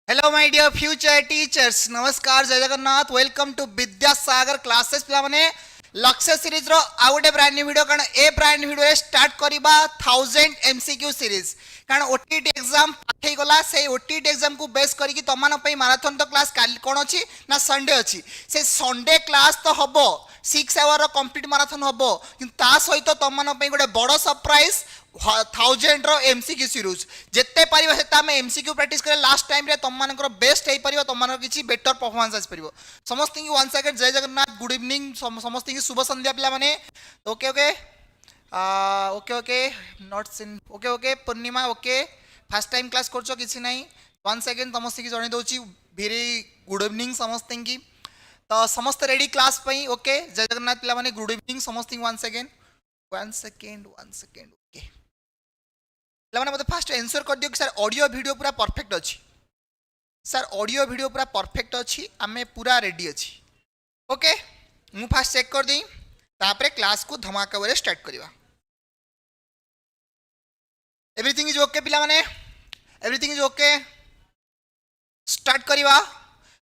Hello my dear future teachers, नमस्कार, जय Jagannath. Welcome to Vidyasagar classes पिला माने लक्ष्य सीरीज रो आ गोटे ब्रांड न्यू वीडियो। कारण ए ब्रांड न्यू वीडियो स्टार्ट करबा 1000 एमसीक्यू सीरीज। कारण ओटीटी एग्जाम पाठे गला से ओटीटी एग्जाम को बेस करिक तमान पई मैराथन तो क्लास काली कोन अछि ना संडे अछि। से संडे क्लास तो हबो 6 आवर रो कंप्लीट मैराथन हबो, किंतु ता सहित तमान पई गोटे बड़ सरप्राइज 1000 रो एमसीक्यू सीरीज जेते परिबा सेता हम एमसीक्यू प्रैक्टिस करे लास्ट टाइम रे तम मानकर बेस्ट हे परिबो, तम मानकर किछि बेटर परफॉर्मेंस आस परिबो। समस्त की वन सेकंड जय जगन्नाथ, गुड इवनिंग समस्त की शुभ संध्या पिला माने। Okay okay okay okay not seen okay okay Purnima okay first time class करछो किछि नाही। वन सेकंड समस्त की जणे दोची वेरी गुड इवनिंग समस्त की। तो समस्त रेडी क्लास पई। ओके जय जगन्नाथ पिला माने, गुड इवनिंग समस्त की। वन सेकंड ओके मैंने मतलब फास्ट आंसर कर दियो कि सर ऑडियो वीडियो पूरा परफेक्ट अच्छी। सर ऑडियो वीडियो पूरा परफेक्ट अच्छी, आमे पूरा रेडी अच्छी। ओके मु फास्ट चेक कर दी, तापरे क्लास को धमाका वाले स्टार्ट करिवा। एवरीथिंग इज ओके पिला माने, एवरीथिंग इज ओके। स्टार्ट करिवा।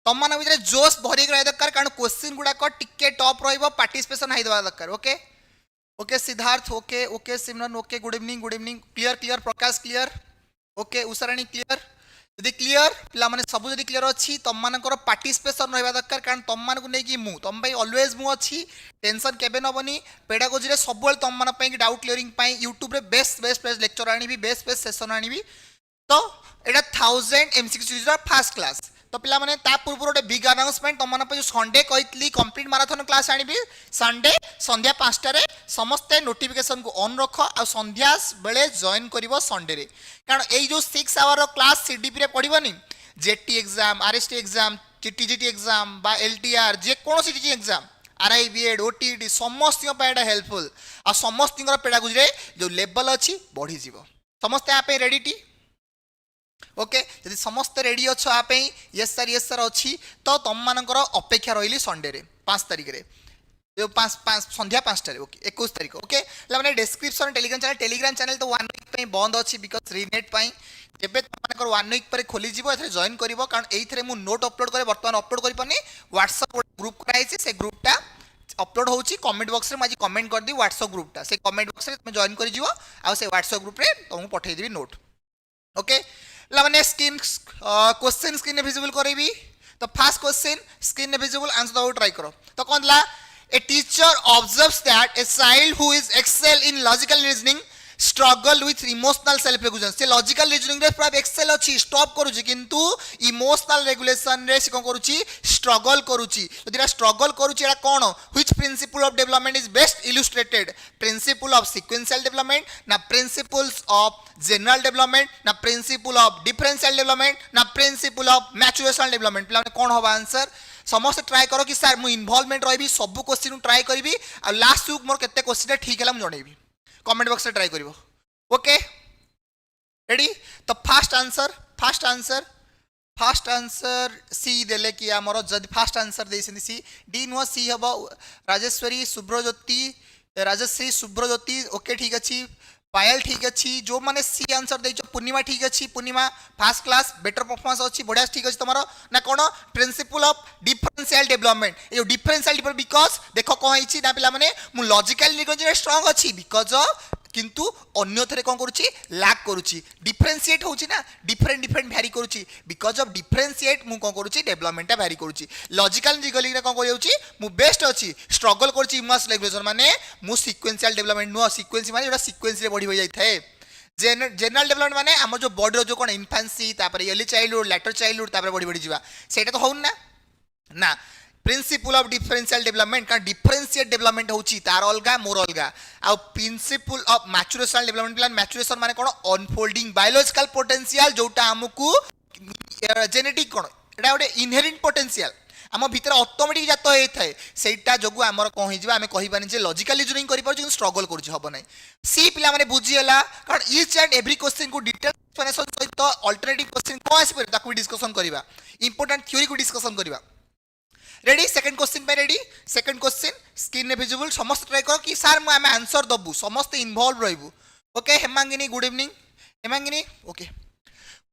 तम मान भीतर जोश भरी रहा दरकार, कारण क्वेश्चन गुडा को टिके टॉप रहिबो, पार्टिसिपेशन हाई देवा दरकार। Okay okay Siddharth okay okay Simran okay good evening clear clear Prakash clear okay Usharani clear. यदि क्लियर पिला माने सब जदि क्लियर अच्छी तम मानकर पार्टिसिपेशन रहबा दरकार, कारण तम मान को नै कि मु तम पई ऑलवेज मु अच्छी। टेंशन केबे नबनी। पेडागोजी रे सब बेल तम मान पई कि डाउट क्लियरिंग पई यूट्यूब रे बेस्ट बेस्ट बेस्ट लेक्चर आनीबी, बेस्ट बेस्ट सेशन आनीबी। तो एटा 1000 एमसीक्यू सीरीज रा फर्स्ट क्लास। तो पिला माने ता पूर्व गोटे बिग अनाउंसमेंट तम मान जो संडे कहितली कंप्लीट मैराथन क्लास आनीबी। संडे संध्या 5टा रे समस्ते नोटिफिकेशन को ऑन रख आ संध्या बेले जॉइन करिवो संडे रे। कारण एई जो 6 आवर रो क्लास सीडीपी रे पढिबनी, JT exam, RST exam, TGT exam बा एलटीआर जे कोनोसी teaching exam, RI BEd OTT समस्त पे एटा हेल्पफुल। आ समस्त पेडागोजी रे जो लेवल अछि बढ़ी जीवो। समस्ते आपे रेडी टी ओके यदि समस्त रेडी अच्छो आप यस सर अच्छी तो तुम मानकर अपेक्षा रही संडे रे 5 तारिख रे जो संध्या 5टा ओके 21 तारिख। ओके मैंने डिस्क्रिप्शन टेलीग्राम चैनल तो 1 वीक बंद अच्छी बिकज रीनेट जब तुम 1 वीक पर खोली जॉइन कर, कारण ये मुझे नोट अपलोड करे बर्तमान अपलोड कर व्हाट्सएप ग्रुप कराई से ग्रुपटा अपलोड होची कमेंट बॉक्स रे मुझे कमेंट कर दी व्हाट्सएप ग्रुपटा से कमेंट बॉक्स रे तुम जॉइन कर जिवो आ से व्हाट्सएप ग्रुप रे तुमको पठेई देबी नोट। ओके मैंने स्क्रीन क्वेश्चन स्क्रीन विजिबल करेबी। तो first question screen visible answer दो ट्राई करो। तो कौन ला a teacher observes that a child who is excel in logical reasoning struggle with emotional self regulation. से लॉजिकल रीजनिंग रे पूरा एक्सेल अछि स्टॉप करूची, किंतु इमोशनल रेगुलेशन रे से कोन करूची स्ट्रगल करूची। यदि स्ट्रगल करूची एटा कोन which principle of development is best illustrated, principle of sequential development ना प्रिंसिपल्स ऑफ जनरल डेवलपमेंट ना प्रिंसिपल ऑफ डिफरेंशियल डेवलपमेंट ना प्रिंसिपल ऑफ मैचुरेशनल डेवलपमेंट। पिला कौन होबा आंसर समस्त ट्राई करो कि सर मु इन्वॉल्वमेंट रही सब क्वेश्चन ट्राई करी आ लास्ट वीक मोर केते क्वेश्चन ठीक है मुझे जनइबी कमेंट बॉक्स में ट्राई करिवो। Okay ready. तो फास्ट आंसर सी देले कि आमर जदि फास्ट आंसर देइसनि सी डी नुह सी हबो राजेश्वरी शुभ्रज्योति ओके ठीक अछि। पायल ठीक अच्छी, जो मैंने सी आंसर दे पूर्णिमा ठीक अच्छी। पूर्णिमा फर्स्ट क्लास बेटर परफॉर्मेंस अच्छी बढ़िया ठीक अच्छी तुम ना कौन प्रिंसिपल ऑफ डिफरेंशियल डेवलपमेंट। ये डिफरेंशियल डेवलपमेंट बिकज देख कौन है ना पिला माने मु लॉजिकल रीजनिंग स्ट्रांग अच्छी बिकज किंतु अन्य थे कौन करुच्ची लैक करुच्ची डिफरेंशिएट होची ना different Bhairi करुच्ची because of differentiate मु कौन करुच्ची डेवलपमेंट भैरी करुच्ची। लॉजिकल रीजनिंग कौन करुच्ची मु बेस्ट अच्छी स्ट्रगल करुच्ची इमोशनल रेगुलेशन माने मु सीक्वेंशियल डेवलपमेंट नुह सीक्वेंस माने जोटा सीक्वेंस रे बढ़ी हो जाए। जनरल डेवलपमेंट माने आम जो बॉडी जो कौन इन्फांसी तापर अर्ली चाइल्डहुड लेटर चाइल्डहुड तापर बढ़ी बढ़ी जावा सेटा तो होउन ना प्रिंसिपल ऑफ डिफरेंशियल डेवलपमेंट कारण डिफरेंशिएट डेवलपमेंट होची तार अलगा मोर अलगा आ principle of maturational development plan maturation माने कोन अनफोल्डिंग बायोलॉजिकल पोटेंशियल जोटा हमकु जेनेटिक कोन एटा गोटे इनहेरेंट पोटेंशियल आम भीतर ऑटोमेटिक जात होई थाए सेटा जोगु हमर कोन होई जिबा हमें कहिबानी जे लॉजिकल रीजनिंग करि पारछु स्ट्रगल करछु हबो नै। सी पिला माने बुझी हला कारण ईच एंड एवरी क्वेश्चन को डिटेल एक्सप्लेनेशन सहित अल्टरनेटिव क्वेश्चन को आसी पर ताकू डिस्कशन करिवा इंपोर्टेंट थ्योरी को डिस्कशन करिवा। रेडी सेकंड क्वेश्चन पे रेडी। सेकंड क्वेश्चन स्क्रीन रे विजिबल समस्त ट्राई करो कि सर मैं आंसर दबु समस्त इन्वॉल्व रहबु। Okay Hemangini good evening Hemangini okay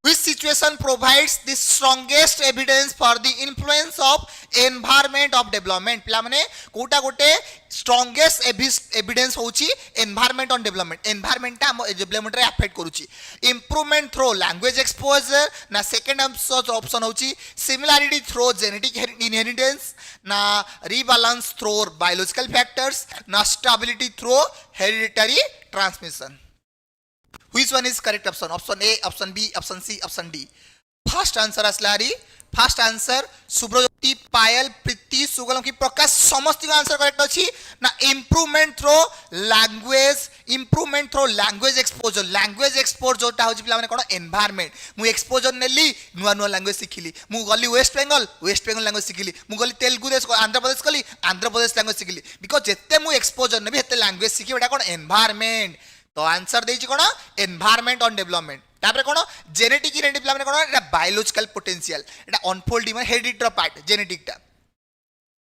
Which situation provides the strongest evidence for the influence of environment of development? पिला माने कोटा गोटे strongest evidence होची environment on development. Environment टा हम development रे affect करूची. Improvement through language exposure ना second option होची similarity through genetic inheritance ना rebalance through biological factors ना stability through hereditary transmission. Which one is correct option? Option A, option B, option C, option D. First answer asलारी. First answer सुब्रज्योति पायल प्रीति सुगलम की प्रकाश समस्त का answer correct अछि ना improvement through language exposure. Language exposure जोटा होछि पिला माने कोन environment मु exposure नेली नुवा नुवा language सिखिली मु गली west bengal language सिखिली मु गली तेलुगु देश आंध्र प्रदेश गली आंध्र प्रदेश language सिखिली because जेते मु exposure नेबी हेते language सिखि एटा कोन environment. तो आंसर देछि कोन एनवायरनमेंट ऑन डेवलपमेंट तापर कोन जेनेटिक इरेंटिव पिला माने कोन एटा बायोलॉजिकल पोटेंशियल एटा अनफोल्डिंग माने हेरिडिटरी पार्ट जेनेटिक टा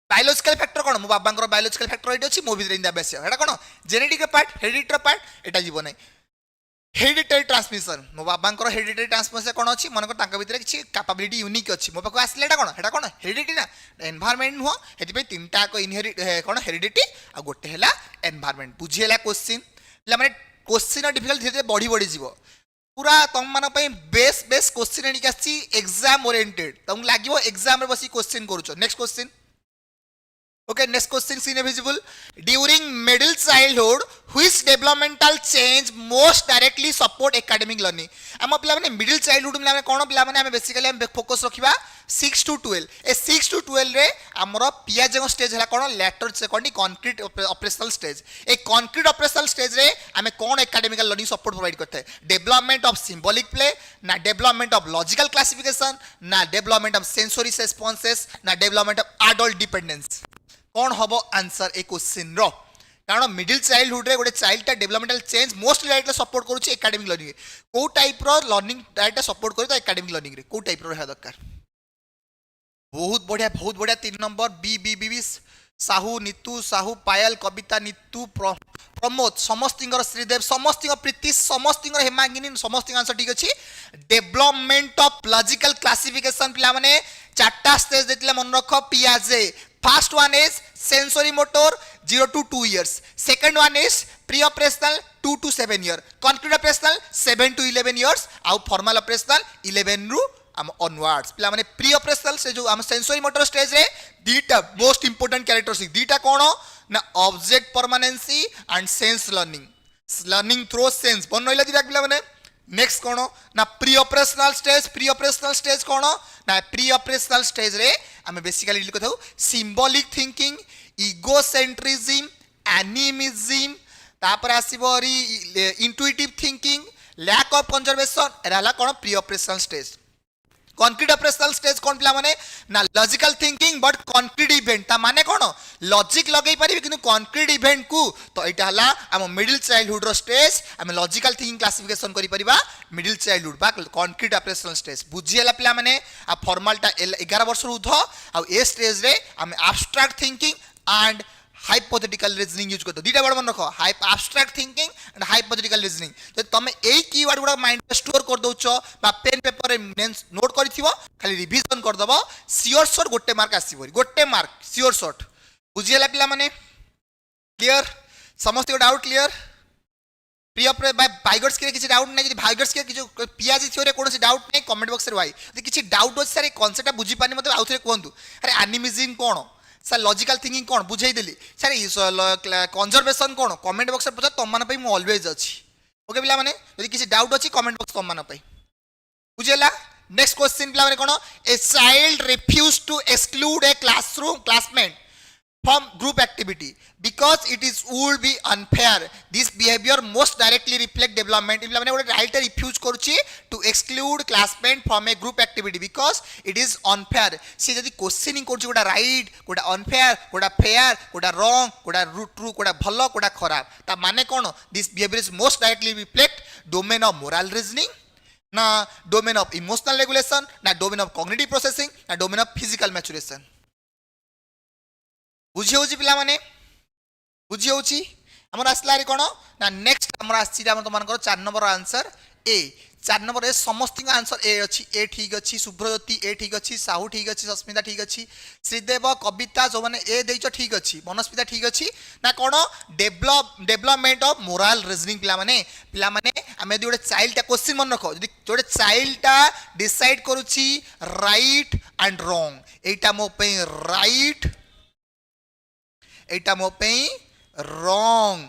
बायोलॉजिकल फैक्टर कोन मो बाबांकर बायोलॉजिकल फैक्टर एटा अछि मो भितर इंदा बेस एटा कोन जेनेटिक पार्ट हेरिडिटरी पार्ट एटा जीव नै हेरिडिटरी ट्रांसमिशन मो बाबांकर हेरिडिटरी ट्रांसमिशन कोन अछि मनकर तांका भितर किछि कैपेबिलिटी यूनिक अछि मो पाको आसले एटा कोन हेरिडिटरी ना एनवायरनमेंट हो हेति पे तीनटा को इनहेरिट कोन हेरिडिटरी आ गोटे हैला एनवायरनमेंट बुझिएला क्वेश्चन पिला माने क्वेश्चन डिफिकल्ट धीरे धीरे बढ़ी बढ़ी जीव पूरा तुम मान बेस बेस क्वेश्चन एनिक आसी एग्जाम ओरिएंटेड तुम लागिवो एग्जाम रे बसी क्वेश्चन करूछो. Next question okay next question screen visible during middle childhood which developmental change most directly support academic learning हम पिला माने मिडिल चाइल्डहुड पिला माने कोन पिला माने हम बेसिकली हम फोकस रखिबा 6 to 12 ए 6 to 12 रे हमरो पियाजंग स्टेज हला कोन later second concrete operational stage ए कंक्रीट ऑपरेशनल स्टेज रे हमें कोन एकेडमिकल लर्निंग सपोर्ट प्रोवाइड करते हैं डेवलपमेंट ऑफ सिंबॉलिक प्ले ना डेवलपमेंट ऑफ लॉजिकल क्लासिफिकेशन ना डेवलपमेंट ऑफ सेंसरी रेस्पॉन्सेस ना डेवलपमेंट ऑफ एडल्ट डिपेंडेंस कौन हम आंसर ए क्वेश्चन रो कारण मिडिल चाइल्डहुड रे गोटे चाइल्ड टा developmental change most directly support करूची एकेडमिक लर्निंग को टाइप रो लर्निंग डायरेक्ट सपोर्ट करी तो एकेडमिक लर्निंग रे को टाइप रो रहा दरकार. बहुत बढ़िया 3 number B B B B Sahu Neetu Sahu Payal Kavita Neetu Pramod समस्तिंगर श्रीदेव समस्तिंग प्रीति समस्तिंगर हेमांगिनी समस्तिंग आंसर ठीक अछि. डेवलपमेंट ऑफ लॉजिकल क्लासिफिकेशन पिला माने चारटा स्टेज देतिले मन रख पियाजे. First one is sensory motor 0 to 2 years. Second one is pre-operational 2 to 7 years. Concrete operational 7 to 11 years. आउ formal operational 11 रू हम onwards. पिला माने pre-operational से जो हम सेंसरी मोटर स्टेज रे दीटा मोस्ट इंपोर्टेंट कैरेक्टरिस्टिक दीटा कोन ना object permanency and sense learning through sense बन रहिला दीटा पिला माने. नेक्स्ट कोन ना प्री ऑपरेशनल स्टेज कोन ना प्री ऑपरेशनल स्टेज रे हम बेसिकली डील करथौ सिंबॉलिक थिंकिंग इगोसेंट्रिज्म एनिमिज्म तापर आसीबो intuitive thinking lack of conservation एराला कोन pre operational stage. Concrete operational stage कोन पिला माने ना logical thinking but concrete event ता माने कोन लॉजिक लगै पारि किंतु कंक्रीट इवेंट को तो एटा हला हम मिडिल चाइल्डहुड रो स्टेज हम लॉजिकल थिंकिंग क्लासिफिकेशन करि परिबा मिडिल चाइल्डहुड बा कंक्रीट ऑपरेशनल स्टेज बुझियला पिला माने आ फॉर्मलटा 11 वर्ष रो उध आ ए स्टेज रे हम abstract thinking and hypothetical reasoning use करतो. दीटा वर्ड मन रखो abstract thinking and hypothetical reasoning तो तुम एई कीवर्ड गुडा माइंड में स्टोर कर दोछो बा पेन पेपर रे नोट करथिबो खाली रिवीजन कर दबो सियोर शॉट गोटे मार्क आसीबो गोटे मार्क सियोर शॉट बुझियला पिला माने क्लियर समस्त डाउट क्लियर प्रिय बाइगर्स के किसी डाउट नहीं भाइगर्स के जो पियाजी थ्योरी कोन से डाउट नहीं कमेंट बॉक्स रे भाई यदि किसी डाउट हो सर ए कांसेप्ट बुझी पानी मते आउथरे कोंतु अरे एनिमिज्म कोन सर लॉजिकल थिंकिंग कोन बुझाई देली सर कंजर्वेशन कोन कमेंट बॉक्स रे पचा तुम मन पई मु ऑलवेज अछि. ओके पिला माने यदि किसी डाउट अछि कमेंट बॉक्स तुम मन पई बुझेला. नेक्स्ट क्वेश्चन पिला माने कोन a child refuse to exclude a classmate from group activity because it is would be unfair. This behavior most directly reflect development. पिला माने गोटे राइट रिफ्यूज करूची to exclude classmate from a group activity because it is unfair. सी जदी questioning करूची गोटा right गोटा unfair गोटा फेयर गोटा रॉन्ग गोटा ट्रू गोटा भलो गोटा खराब ता माने कोन this behaviour is most directly reflect domain of moral reasoning ना डोमेन ऑफ इमोशनल रेगुलेशन ना डोमेन ऑफ कॉग्निटिव प्रोसेसिंग ना डोमेन ऑफ फिजिकल मैच्योरेशन. बुझी होची पिला माने बुझी होची हमर आसला रे कोन ना नेक्स्ट हमर आसी हम तो मानकर 4 number answer A 4 number A समस्त आंसर ए अच्छी ए ठीक अच्छी शुभ्रज्योति ए ठीक अच्छी साहू ठीक अच्छी सस्मिता ठीक अच्छी श्रीदेव कविता जो मैंने ए देच ठीक अच्छी मनस्मिता ठीक अच्छी ना कौन डेभलपमेंट ऑफ मोराल रीजनिंग पिला माने आमे गोटे चाइल्ड क्वेश्चन मन रख जो गोटे चाइल्ड डिसाइड करुची राइट एंड रॉन्ग एटा मो पे राइट एटा मो पे रॉन्ग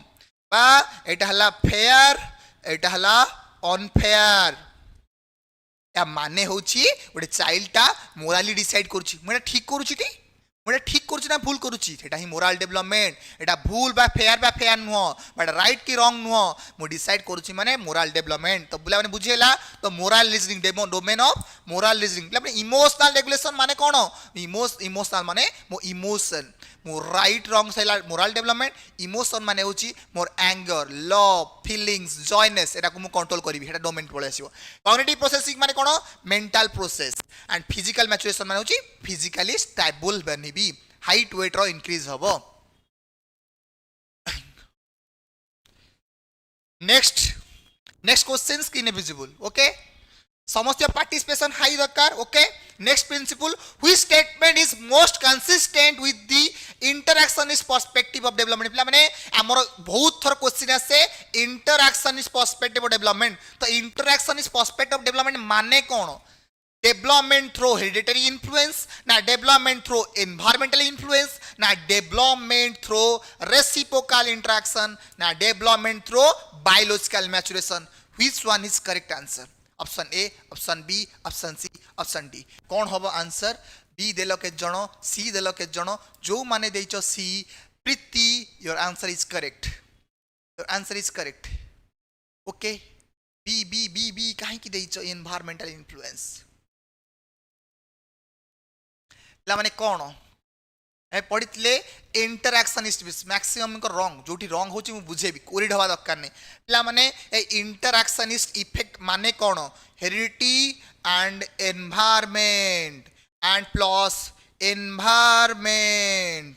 बा एटा हला फेयर एटा हला अनफेयर या माने होची गोटे चाइल्डटा मोराली डिसाइड करूची मुझे ठीक करूची टी मुझे ठीक करूची ना भूल करूची एटा ही मोराल डेवलपमेंट एटा भूल बा फेयर नुह बट राइट की रॉन्ग नुह मु डिसाइड करूची माने मोराल डेवलपमेंट तो बुला माने बुझेला तो morale reasoning domain of morale reasoning बुला इमोशनल रेगुलेशन माने कोन इमोशनल माने मो emotion more right wrong Saila morale development emotion माने होची मोर एंगर लव फीलिंग्स जॉयनेस एटा को मु कंट्रोल करिवि एटा डोमेन पळे आसीबो कॉग्निटिव प्रोसेसिंग माने कोन mental process and physical maturation माने होची फिजिकली स्टेबल बनिबि हाइट वेट रो इंक्रीज हबो next question screen visible okay समस्त पार्टिसिपेशन हाई दरकार okay next principle which statement is most consistent with the interactionist perspective of development पिला माने हमर बहुत थर क्वेश्चन आसे इंटरैक्शनिस्ट पर्सपेक्टिव ऑफ डेवलपमेंट तो इंटरैक्शनिस्ट पर्सपेक्टिव ऑफ डेवलपमेंट माने कोन डेवलपमेंट थ्रू हेरिडिटरी इन्फ्लुएंस ना डेवलपमेंट थ्रू एनवायरमेंटल इन्फ्लुएंस ना डेवलपमेंट थ्रू रेसिप्रोकल इंटरैक्शन ना development through biological maturation which one is correct answer option A option B option C option D कौन हम answer B देल के जन सी देल के जन जो माने देइछ सी Preeti your answer is correct okay B B B B काहे की देइछ एनवायरमेंटल इन्फ्लुएंस ला माने कौन पढ़ी इंटरैक्शनिस्ट मैक्सिमम रंग जो रंग हो बुझेबी कोरिड हवा दरकार नहीं पिला माने इंटरैक्शनिस्ट इफेक्ट माने कौन heredity and environment and plus environment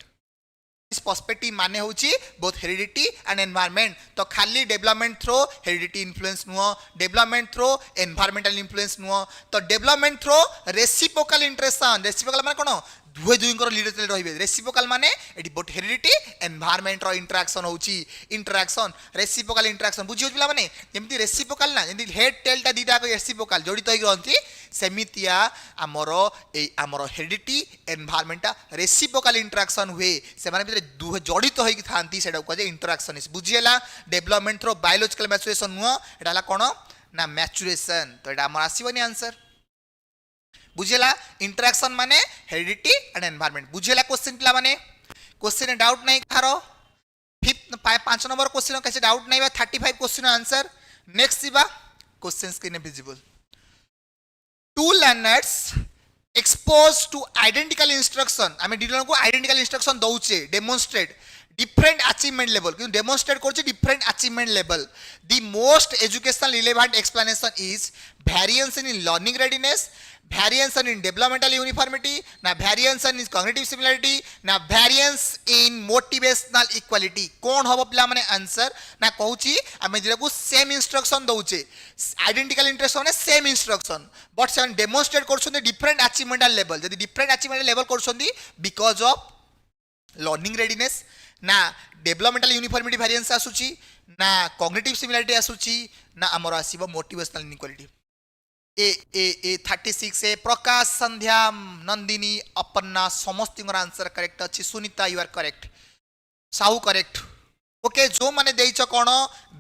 perspective माने होची बोथ हेरिडिटी एंड एनवायरमेंट तो खाली डेवलपमेंट थ्रो हेरिडिटी इन्फ्लुएंस नुह डेवलपमेंट थ्रो एनवायरमेंटल इन्फ्लुएंस नुह तो development through reciprocal interaction reciprocal माने कोन दुहे दुईंकर लीडर रहिबे रेसिप्रोकल माने एटी बोथ हेरिडिटी एनवायरमेंट रो इंटरैक्शन होची इंटरैक्शन रेसिप्रोकल इंटरैक्शन बुझियो पिला माने जेमति रेसिप्रोकल ना जेमति हेड टेल टा दीटा को रेसिप्रोकल जडित होई रहंती सेमितिया आमरो हेरिडिटी एनवायरमेंट रेसिप्रोकल इंटरैक्शन हुए से माने भितर दुहे जडित होई थांती सेडा को जे इंटरैक्शन इस बुझियला डेवलपमेंट थ्रो बायोलॉजिकल मैच्योरेशन नुह एटाला कोन ना मैच्योरेशन तो एटा हमर आसीबनी आंसर बुझेला इंटरैक्शन माने हेरिडिटी एंड एनवायरमेंट बुझेला क्वेश्चन पिला माने क्वेश्चन डाउट नहीं कारो 5 नंबर क्वेश्चन कैसे डाउट नहीं बा 35 क्वेश्चन आंसर नेक्स्ट दिबा question screen visible two learners expose to identical instruction आमे डिटेल को आइडेंटिकल इंस्ट्रक्शन दउचे डेमोन्स्ट्रेट different achievement level কিন্তু demonstrate করছে different achievement level the most educational relevant explanation is variance in learning readiness variance in developmental uniformity na variance in cognitive similarity na variance in motivational equality कोन हबो पिला माने answer ना कहूची आमे जेरा को सेम इंस्ट्रक्शन दउचे आइडेंटिकल इंस्ट्रक्शन है सेम इंस्ट्रक्शन बट से डेमोन्स्ट्रेट करछन डिफरेंट अचीवमेंटल लेवल यदि डिफरेंट अचीवमेंटल लेवल करछन बिकॉज ऑफ लर्निंग रेडीनेस ना डेवलपमेंटल यूनिफॉर्मिटी वेरिएंस आसुची ना कॉग्निटिव सिमिलरिटी आसुची ना हमर आसीबो मोटिवेशनल इनइक्वालिटी ए 36 ए प्रकाश संध्या नंदिनी अपन्ना समस्त आंसर करेक्ट अछि Sunita you are correct Sahu correct okay जो माने देइछ कोन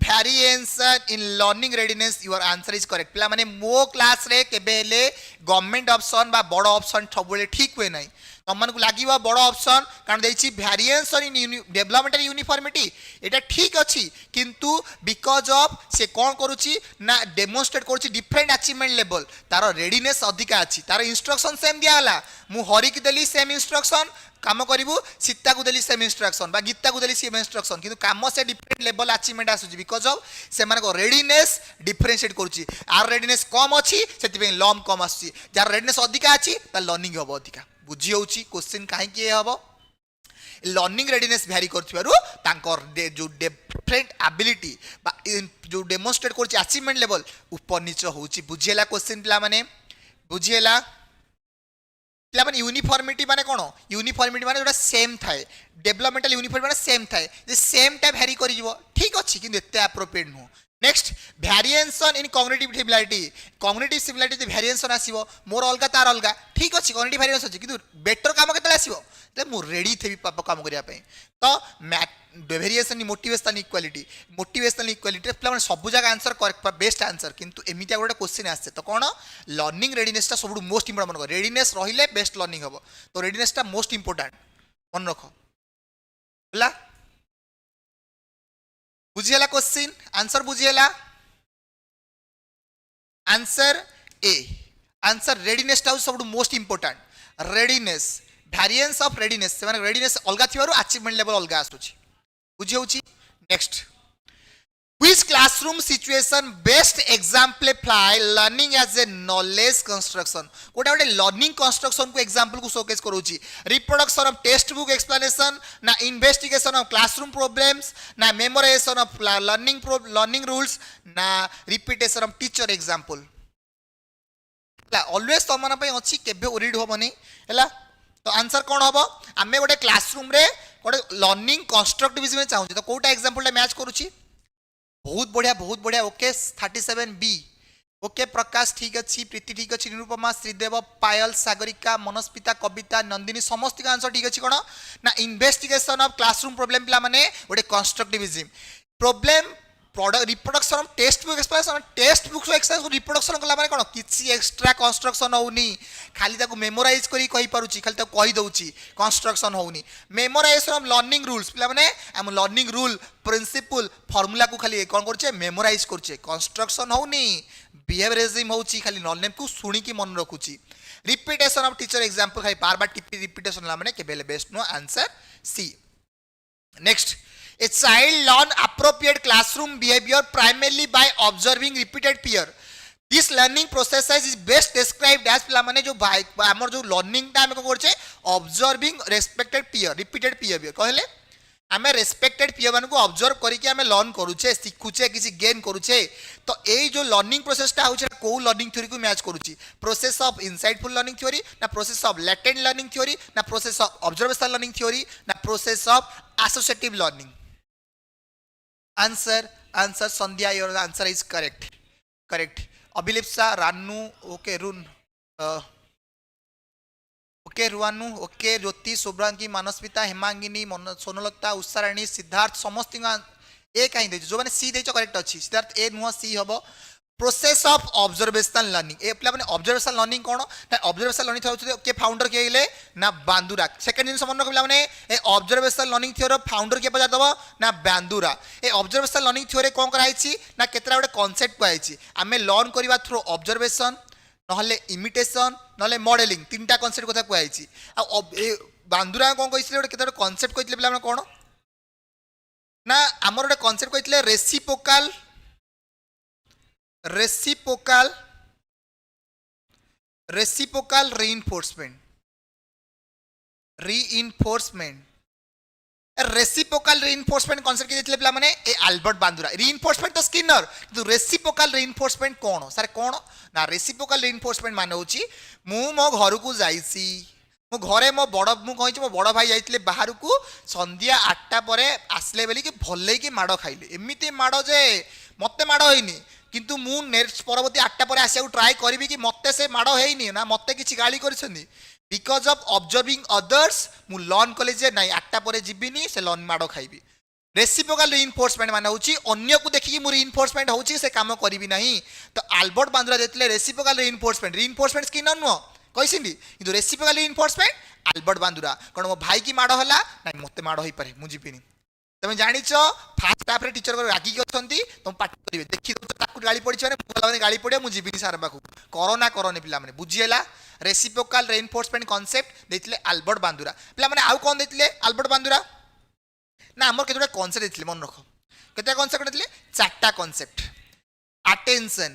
variance in learning readiness your answer is correct पिला माने मो क्लास रे केबेले गवर्नमेंट ऑप्शन बा बड़ ऑप्शन सबले ठीक होय नै तमन को लागिबा बड़ ऑप्शन कारण देइछि वेरिएंस इन डेवलपमेंटल यूनिफॉर्मिटी एटा ठीक अछि किंतु बिकॉज ऑफ से कोन करूछि ना डेमोन्स्ट्रेट करूछि डिफरेंट अचीवमेंट लेवल तारो रेडीनेस अधिका अछि तारो इंस्ट्रक्शन सेम दियाला मु हरि की देली सेम इंस्ट्रक्शन काम करिवु सीता को देली सेम इंस्ट्रक्शन बा गीता को देली सेम इंस्ट्रक्शन किंतु काम से डिफरेंट लेवल अचीवमेंट आसुछि बिकॉज ऑफ से माने को रेडीनेस डिफरेंशिएट करूछि आर रेडीनेस कम अछि सेति पे लर्न कम आसुछि जार रेडीनेस अधिका अछि ता लर्निंग होबो अधिका बुझी होउछि क्वेश्चन काहे कि हबो लर्निंग रेडीनेस भ्यारी कर जो डिफरेंट एबिलिटी जो डेमोन्स्ट्रेट कर अचीवमेंट लेवल ऊपर नीच हो बुझीगला क्वेश्चन पिला माने बुझीगला पिला माने यूनिफॉर्मिटी माने कोन यूनिफॉर्मिटी माने जोटा सेम थाए डेवलपमेंटल यूनिफॉर्मिटी माने सेम थाए जे सेम टा भ्यारी करि जीवो ठीक अछि किंतु एते appropriate no next variation in cognitive similarity जे वेरिएशन आसीबो मोर अलगा तार अलगा ठीक अछि कॉग्निटिव वेरिएशन अछि किंतु बेटर काम केतले आसीबो ते मु रेडी थेबी काम करिया पई तो वेरिएशन इन मोटिवेशनल इक्वालिटी पिला माने सब जगह आंसर करेक्ट बेस्ट आंसर किंतु एमितिया गोटे क्वेश्चन आसे तो कोन लर्निंग रेडीनेस टा सबडू मोस्ट इंपोर्टेंट मन रेडीनेस रहिले बेस्ट लर्निंग हबो तो रेडीनेस टा मोस्ट इंपोर्टेंट मन रखो होला बुझिएला क्वेश्चन आंसर बुझिएला आंसर ए आंसर रेडीनेस टा सबडू most important readiness variance of readiness से माने रेडीनेस अलगा थिबारु अचीवमेंट लेवल अलगा आसुची बुझी होची next Which classroom situation best exemplify learning as a knowledge construction? गोटे लर्निंग कंस्ट्रक्शन को एग्जांपल को शोकेस करूची reproduction of text book explanation ना इन्वेस्टिगेशन ऑफ क्लासरूम प्रॉब्लम्स ना मेमोराइजेशन ऑफ लर्निंग रूल्स ना repetition of teacher example always तो मन पे अछि केबे ओरिड होबनी हैला तो आंसर कौन हम आम गोटे क्लासरूम रे गोटे लर्निंग कंस्ट्रक्टिविज्म में चाहूँ तो कोटा एग्जांपल मैच करुच्ची बहुत बढ़िया ओके 37B ओके प्रकाश ठीक अच्छी प्रीति ठीक अच्छी निरुपमा श्रीदेव पायल सागरिका मनस्पिता कविता नंदिनी समस्त का आंसर ठीक अच्छी कौन ना इन्वेस्टिगेशन ऑफ क्लासरूम प्रॉब्लम पिला माने गोटे constructivism problem reproduction of text book explanation reproduction कला माने कोन किछि एक्स्ट्रा कंस्ट्रक्शन होउनी खाली ताको मेमोराइज करी कहि पारुची खाली ताको कहि दउची कंस्ट्रक्शन होउनी मेमोराइजेशन ऑफ लर्निंग रूल्स पिला माने हम लर्निंग रूल प्रिंसिपल फार्मूला को खाली कोन करछे मेमोराइज करछे कंस्ट्रक्शन होउनी बिहेवियरिज्म होउची खाली नॉलेज को सुनी की मन रखुची रिपीटेशन ऑफ टीचर एग्जांपल खाली बार बार टिपी रिपीटेशन ला माने केबेले बेस्ट नो आंसर सी next A child learn appropriate classroom behavior primarily by observing repeated peer. This learning process is best described as पिला माने जो भाई हमर जो लर्निंग टा हम को करछे observing respected peer repeated peer कहले हमें रेस्पेक्टेड पीयर मान को ऑब्जर्व करके हमें लर्न करूचे शिखुचे किसी गेन करूचे तो यही जो लर्निंग प्रोसेस टा होचे को लर्निंग थ्योरी को मैच करूची process of insightful learning theory ना process of latent learning theory ना process of observational learning theory ना process of associative learning answer Sandhya your answer is correct Abhilipsa Ranu okay रुन ओके रुआनु ओके ज्योति शुभ्रांगी मानसपिता हेमांगिनी सोनलता उषाराणी सिद्धार्थ समस्त ए कहीं जो मैंने सी देच करेक्ट अच्छी सिद्धार्थ ए नुह सी हम प्रोसेस ऑफ ऑब्जर्वेशनल लर्निंग ए पिला माने ऑब्जर्वेशनल लर्निंग कोन ना ऑब्जर्वेशनल लर्निंग थाउ के फाउंडर के इले ना बांदुरा सेकंड जिन समन पिला माने ए ऑब्जर्वेशनल लर्निंग थ्योरी फाउंडर के पजा दबो ना बांदुरा ए ऑब्जर्वेशनल लर्निंग थ्योरी कोन कराइछि ना केतरा गोटे कांसेप्ट पाइछि आमे लर्न करबा थ्रू ऑब्जर्वेशन नहले इमिटेशन नहले मॉडलिंग तीनटा कांसेप्ट कथा कहैछि आ बांदुरा कोन कहिसले गोटे केतरा कांसेप्ट कहितले पिला माने कोन ना हमर गोटे कांसेप्ट कहितले reciprocal reinforcement reciprocal reinforcement concept के देथिले पिला माने ए अल्बर्ट बांदुरा reinforcement तो स्किनर किंतु रेसिप्रोकल reinforcement कोन सर कोन ना रेसिप्रोकल reinforcement माने होची मु मो घर को जाईसी मो घरे मो कहि मो बड़ भाई जाइतिले बाहर को संध्या 8टा परे आसले बेली कि भल्ले कि माड़ खाइले एमिति माड़ जे मते माड़ होइनी किंतु मु नेक्स्ट परवर्ती 8टा परे आसिया ट्राई करबी कि मते से माड़ हेइनी ना मते किछि गाली करछन्दी बिकॉज ऑफ ऑब्जर्विंग अदर्स मु लर्न कले जे नाही 8टा परे जिबिनी से लर्न माड़ खाइबी रेसिप्रोकल reinforcement माने होची अन्य को देखि मु reinforcement होची से काम करबी नाही तो अल्बर्ट बांद्रा देतले रेसिप्रोकल reinforcement स्किनर नो कहिसिंदी किंतु रेसिप्रोकल reinforcement अल्बर्ट बांदुरा कोन मो भाई की माड़ हला नाही मते माड़ होई पारे मु जिबिनी तमे जानिछ फास्ट हाफ रे टीचर को रागी अछंती तुम पाठ करिवे देखि ताकू गाली पड़ी माने बोला माने गाली पड़े मु जिबिनी सार बाकू कोरोना करने पिला माने बुझिएला रेसिप्रोकल reinforcement कांसेप्ट देथिले अल्बर्ट बांदुरा पिला माने आउ कोन देथिले अल्बर्ट बांदुरा ना हमर केतोटा कांसेप्ट देथिले मन रखो केते कांसेप्ट देथिले चारटा कांसेप्ट अटेंशन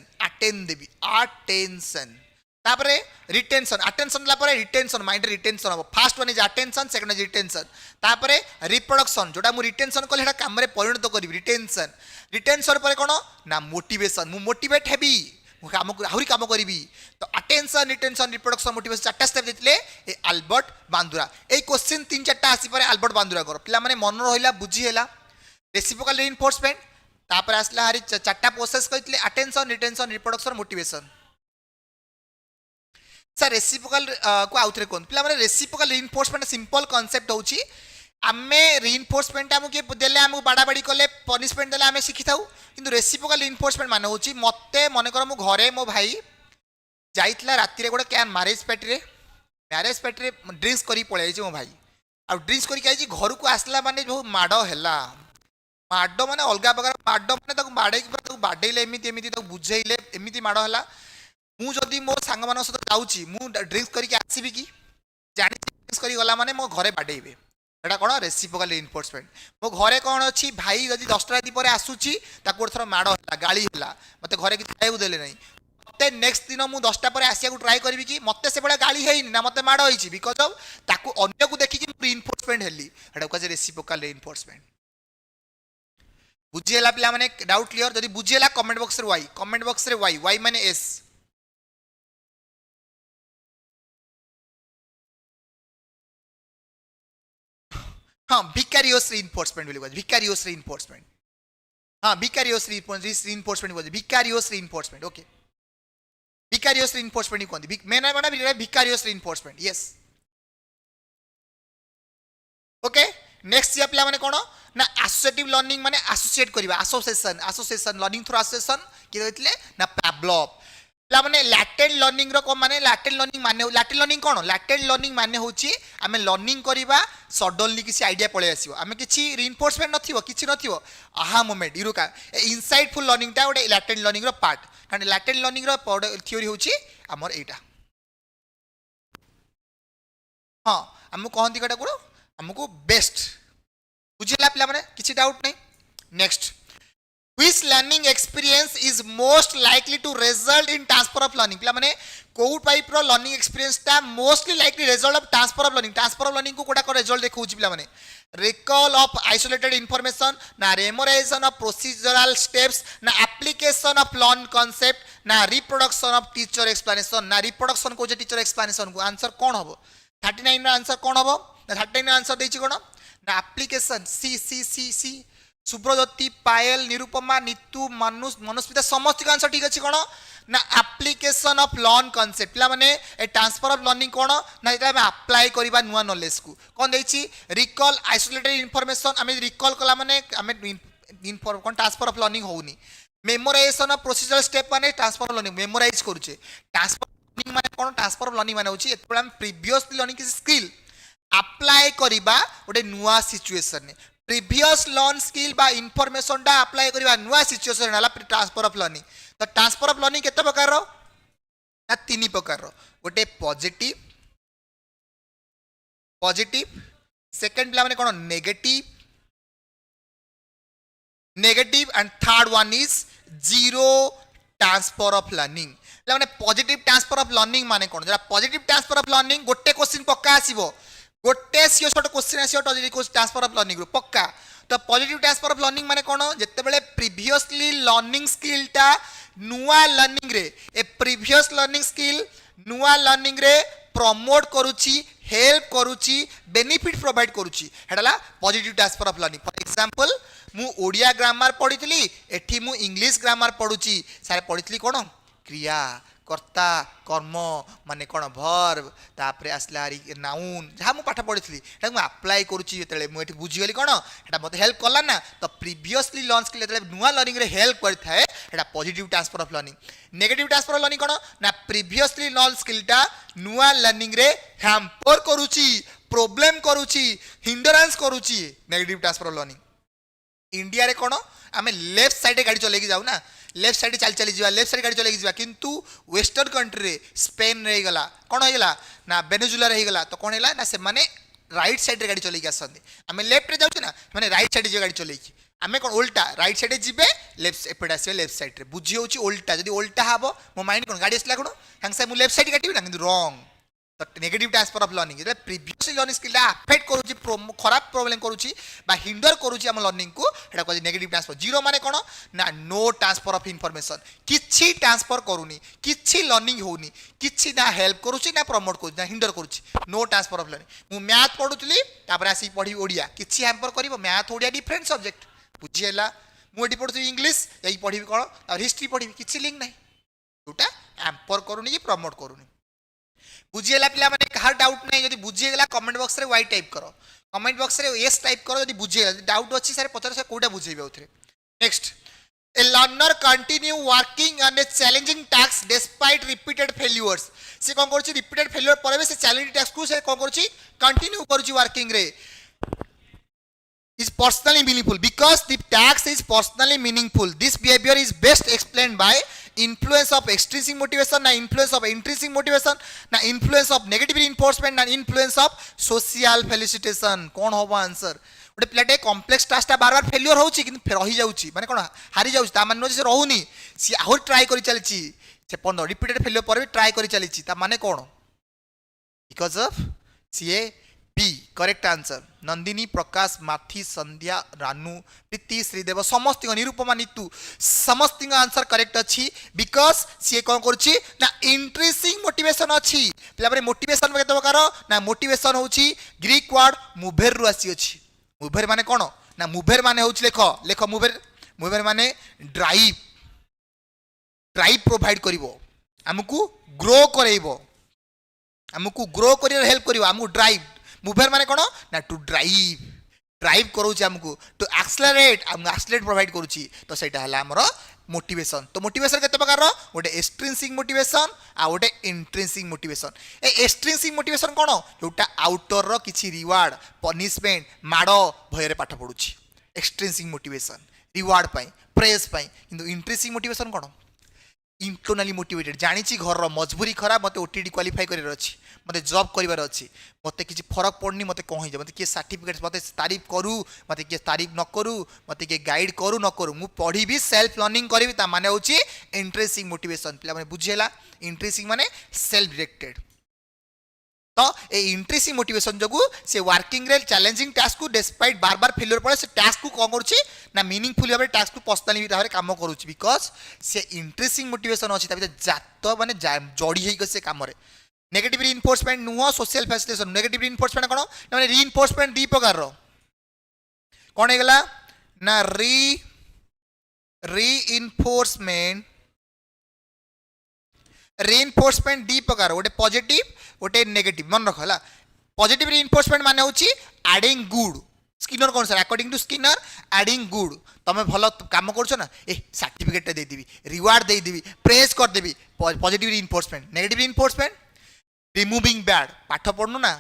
तापरे रिटेंशन अटेंशन लापर रिटेंशन माइंड रिटेंशन हम first one is attention second is retention तापरे रिप्रोडक्शन जोटा मु रिटेंशन कले हेटा काम रे परिणत करी रिटेंशन रिटेंशन पर कोन ना मोटिवेशन मु मोटिवेट हेबी मु काम आहुरी काम करी तो अटेंशन रिटेंशन रिप्रोडक्शन मोटिवेशन चारटा स्टेप देथिले ए अल्बर्ट बांदुरा ए क्वेश्चन तीन चारटा आसी पारे अल्बर्ट बांदुरा कर पिला माने मन रहिला बुझी हेला रेसिप्रोकल रिइंफोर्समेंट तापर आसला हरी चारटा प्रोसेस कहितले attention retention reproduction motivation sir reciprocal को आउथरे कोन पिला माने रेसिप्रोकल रिइंफोर्समेंट सिंपल कांसेप्ट होची आमे रिइंफोर्समेंट हमके देले हमको बाड़ाबाड़ी कले पनिशमेंट देले आमे शिखि थाउ किंतु रेसिप्रोकल रिइंफोर्समेंट माने होची मते मने कर मु घरे मो भाई जाइतला राति रे गोटे कैन मैरेज पार्टी रे ड्रिंक्स करी पळे आइछि मो भाई आ ड्रिंक्स करी आइछि घर को आसला माने बहुत माडो हैला माडो माने अलगा प्रकार माडो माने ताको बाडेले एमिति एमिति ताको बुझेइले एमिति माडो हैला मु जदि मो सांग मान सहित जाऊँगी मु ड्रिंक्स करके आसबि कि जानी ड्रिंक्स करी गला माने मो घरे बाडेइबे एटा कोन रेसिप्रोकल रिइंफोर्समेंट मो घरे कोन अछि भाई जदि 10टा राति पर आसुची ताको थोर माडो होला गाली होला मते घरे कि खाइबु देले नै मते नेक्स्ट दिन मु 10टा पर आसिया को ट्राई करबि कि मते से बडा गाली हेइनी ना मते माडो होइछि बिकॉज़ ऑफ ताको अन्य को देखि कि रिइंफोर्समेंट हेली एटा को रेसिप्रोकल रिइंफोर्समेंट बुझिएला पिला माने डाउट क्लियर जदि बुझिएला कमेंट बॉक्स रे वाई माने एस हाँ विकारियस रिइंफोर्समेंट बोली बोल विकारियस रिइंफोर्समेंट हाँ विकारियस रिइंफोर्समेंट बोल विकारियस रिइंफोर्समेंट ओके विकारियस रिइंफोर्समेंट कहते मेन माने विकारियस रिइंफोर्समेंट यस ओके नेक्स्ट या पिला माने कोन ना एसोसिएटिव लर्निंग माने एसोसिएट करबा एसोसिएशन लर्निंग थ्रू एसोसिएशन कि कहतले ना पैवलोव पिला माने लैटेंट लर्निंग रो को माने लैटेंट लर्निंग कोन लैटेंट लर्निंग माने होची आमे लर्निंग करबा सडनली किसी आइडिया पळे आसीबो आमे किछि रिइंफोर्समेंट नथिबो किछि नथिबो आहा मोमेंट इरुका इनसाइटफुल लर्निंग ता ओडे लैटेंट लर्निंग रो पार्ट कारण लैटेंट लर्निंग रो थ्योरी होची हमर एटा हां हमु कहंती कटा गुरो हमको बेस्ट बुझिला पिला माने किछि डाउट नै next which learning experience is most likely to result in transfer of learning पिला माने को टाइप रो लर्निंग एक्सपीरियंस ता mostly likely result of transfer of learning को कोटा को रिजल्ट देखौछि पिला माने रिकॉल ऑफ आइसोलेटेड इंफॉर्मेशन ना मेमोराइजेशन ऑफ प्रोसीजरल स्टेप्स ना एप्लीकेशन ऑफ लर्न कांसेप्ट ना रिप्रोडक्शन ऑफ टीचर एक्सप्लेनेशन ना रिप्रोडक्शन को टीचर एक्सप्लेनेशन को आंसर कोन हबो 39 रो आंसर कोन हबो ना 39 रो आंसर देछि कोन ना एप्लीकेशन सी सुब्रज्योति पायल निरुपमा नितु मनुस्मिता समस्त का आंसर ठीक अछि कोन ना एप्लीकेशन ऑफ लर्न कांसेप्ट पिला माने ए ट्रांसफर ऑफ लर्निंग कोन ना एटा हम अप्लाई करबा नुवा नॉलेज को कोन देछि रिकॉल आइसोलेटेड इंफॉर्मेशन हमें रिकॉल कला माने हमें कोन ट्रांसफर ऑफ लर्निंग होउनी मेमोराइजेशन ऑफ प्रोसीजरल स्टेप माने ट्रांसफर ऑफ लर्निंग मेमोराइज करूचे ट्रांसफर लर्निंग माने कोन ट्रांसफर ऑफ लर्निंग माने होछि एतबे हम प्रीवियसली लर्निंग किसी स्किल अप्लाई करबा ओडे नुवा सिचुएशन ने प्रीवियस लर्न स्किल बा इंफॉर्मेशन टा अप्लाई करबा नुवा सिचुएशन हला ट्रांसफर ऑफ लर्निंग तो ट्रांसफर ऑफ लर्निंग केते प्रकार रो ना तीन प्रकार रो गोटे पॉजिटिव सेकंड पिला माने कोन negative and third one is zero transfer of learning माने पॉजिटिव ट्रांसफर ऑफ लर्निंग माने कोन जरा पॉजिटिव ट्रांसफर ऑफ लर्निंग गोटे क्वेश्चन पक्का आसीबो गोटे सियो छोट क्वेश्चन आसीबो ट्रांसफर ऑफ लर्निंग पक्का तो पॉजिटिव ट्रांसफर ऑफ लर्निंग माने कोन जते बेले प्रीवियसली लर्निंग स्किल टा नुवा लर्निंग रे ए प्रीवियस लर्निंग स्किल नुवा लर्निंग रे प्रमोट करूची हेल्प करूची बेनिफिट प्रोवाइड करूची हेडला positive transfer of learning for example मु ओडिया ग्रामर पढितली एठी मु इंग्लिश ग्रामर पढुची सारे पढितली कोन क्रिया कर्ता कर्म माने कोन वर्ब तापरे आसला नाउन जहाँ मु पाठ पढ़ी एटा मु अप्लाई करूची जेतेले मु एठी बुझी गली कोन एटा मते हेल्प करला ना तो प्रीवियसली लर्न स्किल जेतेले नुवा लर्निंग रे हेल्प करथाय एटा positive transfer of learning negative transfer of learning कोन ना प्रीवियसली लर्न स्किल टा नुवा लर्निंग रे हैम्पर करूची प्रॉब्लम करूची हिंडरेंस करूची negative transfer of learning India रे कोन आमे लेफ्ट साइड गाड़ी चलेकी जाऊ ना लेफ्ट साइड चल चली जा लेफ्ट साइड गाड़ी चलेकी जा किंतु वेस्टर्न कंट्री रे स्पेन रे गला कोन हो गला ना वेनेजुएला रे गला तो कोन हैला ना से माने राइट साइड रे गाड़ी चलेकी आसंदी आमे लेफ्ट रे जाऊ ना माने राइट साइड जे गाड़ी चलेकी आमे कौन उल्टा राइट साइड जीवे लेफ्ट एपटे आस लेफ्ट साइड बुझी हूँ उल्टा जब उल्टा हम मो माइंड कौन गाड़ी आसला कौन सागे सागे मुझे लेफ्ट साइड काटिबी ना कि रंग तो नेगेटिव ट्रांसफर ऑफ लर्निंग जो प्रीवियस लर्निंग स्किल अफेक्ट करूची खराब प्रॉब्लम करूची बा हिंडर करूची हम लर्निंग को हेटा कहै नेगेटिव ट्रांसफर जीरो माने कोन ना नो ट्रांसफर ऑफ इंफॉर्मेशन किछि ट्रांसफर करूनी किछि लर्निंग होनी किछि ना हेल्प करूची ना प्रमोट करूची ना हिंडर करूची नो ट्रांसफर ऑफ लर्निंग मु मैथ पढुतली तापर आसी पढी ओडिया किछि हैम्पर करिवो मैथ ओडिया डिफरेंट सब्जेक्ट बुझिएला मु एटी पढुची इंग्लिश यही पढिबी कोन और हिस्ट्री पढिबी किछि लिंक नाही जोटा हैम्पर करूनी कि प्रमोट करूनी बुझीगला पिला माने कहार डाउट नहीं जदि बुझीगला कमेंट बॉक्स रे वाई टाइप करो कमेंट बॉक्स रे यस टाइप करो जदि बुझीगला डाउट अछि सारे पचार से कोडा बुझेबे उथरे next a learner continue working on a challenging task despite repeated failures से कोन करछि रिपीटेड फेल्युअर पर से चैलेंजिंग टास्क को से कोन करछि कंटिन्यू करछि वर्किंग रे is personally meaningful because the task is personally meaningful. This behavior is best explained by influence of extrinsic motivation na influence of intrinsic motivation na influence of negative reinforcement na influence of social felicitation कौन होबो answer गोटे पिलाटे complex task bar बार failure होउची कि रही जाउची माने कोन हारी जाउची ता माने जे रहउनी सी आहुर ट्राई करि चलिची से 15 रिपीटेड फेल्युअर पर भी ट्राई करि चलिची ता माने कोन because of C B correct answer Nandini Prakash माथी संध्या रानू प्रीति श्रीदेव समस्त निरूपमा नीतू समस्त आंसर करेक्ट अच्छी बिकॉज सी कौन करुच्ची ना इंट्रेस्टिंग मोटिवेशन अच्छी पे मोटिवेशन केते प्रकार ना मोटिवेशन होची ग्रीक वर्ड मुभेर रु आसी अछि मुभेर माने कोन ना मुभेर माने होची लेख लेख मुभेर मुभेर माने ड्राइव ड्राइव प्रोवाइड करिवो हमकु ग्रो करैबो हमकु ग्रो करियर हेल्प करिवो हमकु ड्राइव मुभर माने कोन ना टू ड्राइव ड्राइव करूची हमकु टू एक्सेलरेट हम एक्सेलरेट प्रोवाइड करूची तो सेटा हला हमर मोटिवेशन तो मोटिवेशन केते प्रकार रो गोटे एक्सट्रिंसिक मोटिवेशन आ गोटे इंट्रिंसिक मोटिवेशन ए एक्सट्रिंसिक मोटिवेशन कोन जोटा आउटर रो किछि रिवार्ड पनिशमेंट माडो भयरे पाठ पढुची एक्सट्रिंसिक मोटिवेशन रिवार्ड पई प्रेज पई किंतु इंट्रिंसिक मोटिवेशन कोन इंटरनली मोटिवेटेड जानी घर मजबूरी खराब मत ओटीटी क्वालिफाई कर मत जॉब कर मत किसी फरक पड़नी मत कह मत किए सर्टिफिकेट मत तारीफ करू मत किए तारीफ न करू मत किए गाइड करू न करू मु पढ़ी भी सेल्फ लर्निंग करी माने होची इंट्रेस्टिंग मोटिवेशन पे बुझेला इंट्रेस्टिंग माने सेल्फ डायरेक्टेड तो ए इंट्रेस्टिंग मोटिवेशन जो से वर्किंग रे चैलेंजिंग टास्क को डिस्पाइट बार बार फेल्युअर पड़े से टास्क को कौन करुच्ची ना मीनिंगफुल भाव टास्क को पर्सनाली भाव काम करुच्ची बिकज से इंट्रेस्टिंग मोटिवेशन अच्छी जात माने जोड़ी होकर से कम नेगेटिव रिइंफोर्समेंट नुह सोशल फैसिलिटेशन नेगेटिव रिइंफोर्समेंट कौन ना रिइंफोर्समेंट दी प्रकार कौन होगा ना रिइंफोर्समेंट रिइंफोर्समेंट दी प्रकार गोटे पॉजिटिव गोटे नेगेटिव मन रख है पॉजिटिव रिइंफोर्समेंट माने होची एडिंग गुड स्किनर कौन sir according to Skinner adding good तुम भल काम कर ना ए सर्टिफिकेट दे देवी रिवार्ड दे देवी प्रेज कर देवी positive reinforcement negative reinforcement removing bad पाठ पढ़नु ना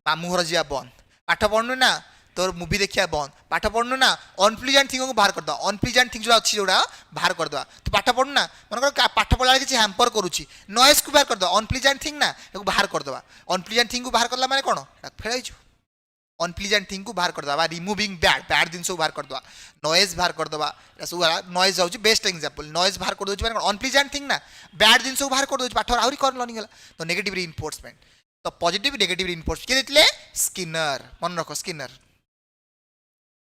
मामू घर जा बंद पाठ पढ़नु ना तोर मूवी देखिया बंद पाठ पढ़नु ना अनप्लीजेंट थिंग को बाहर कर दो अनप्लीजेंट थिंग जो अच्छी जोड़ा बाहर कर दो तो पाठ पढ़नु ना मन कर पाठ पढ़ा किसी हैम्पर करुच्ची नॉइज को बाहर कर दो अनप्लीजेंट थिंग ना बाहर कर दो अनप्लीजेंट थिंग को बाहर करला माने कौन फेल अनप्लीजेंट थिंग को बाहर कर दो रिमूविंग बैड बैड जिन बाहर कर दो नॉइज बाहर कर दो सब नॉइज हूँ बेस्ट एग्जांपल नॉइज बाहर कर दो अनप्लीजेंट थिंग ना बैड जिन बाहर कर दो पाठ आहरी कर लर्निंग तो नेगेटिव रिइंफोर्समेंट तो पॉजिटिव नेगेटिव रिइंफोर्समेंट किए देथिले स्किनर मन रख स्किनर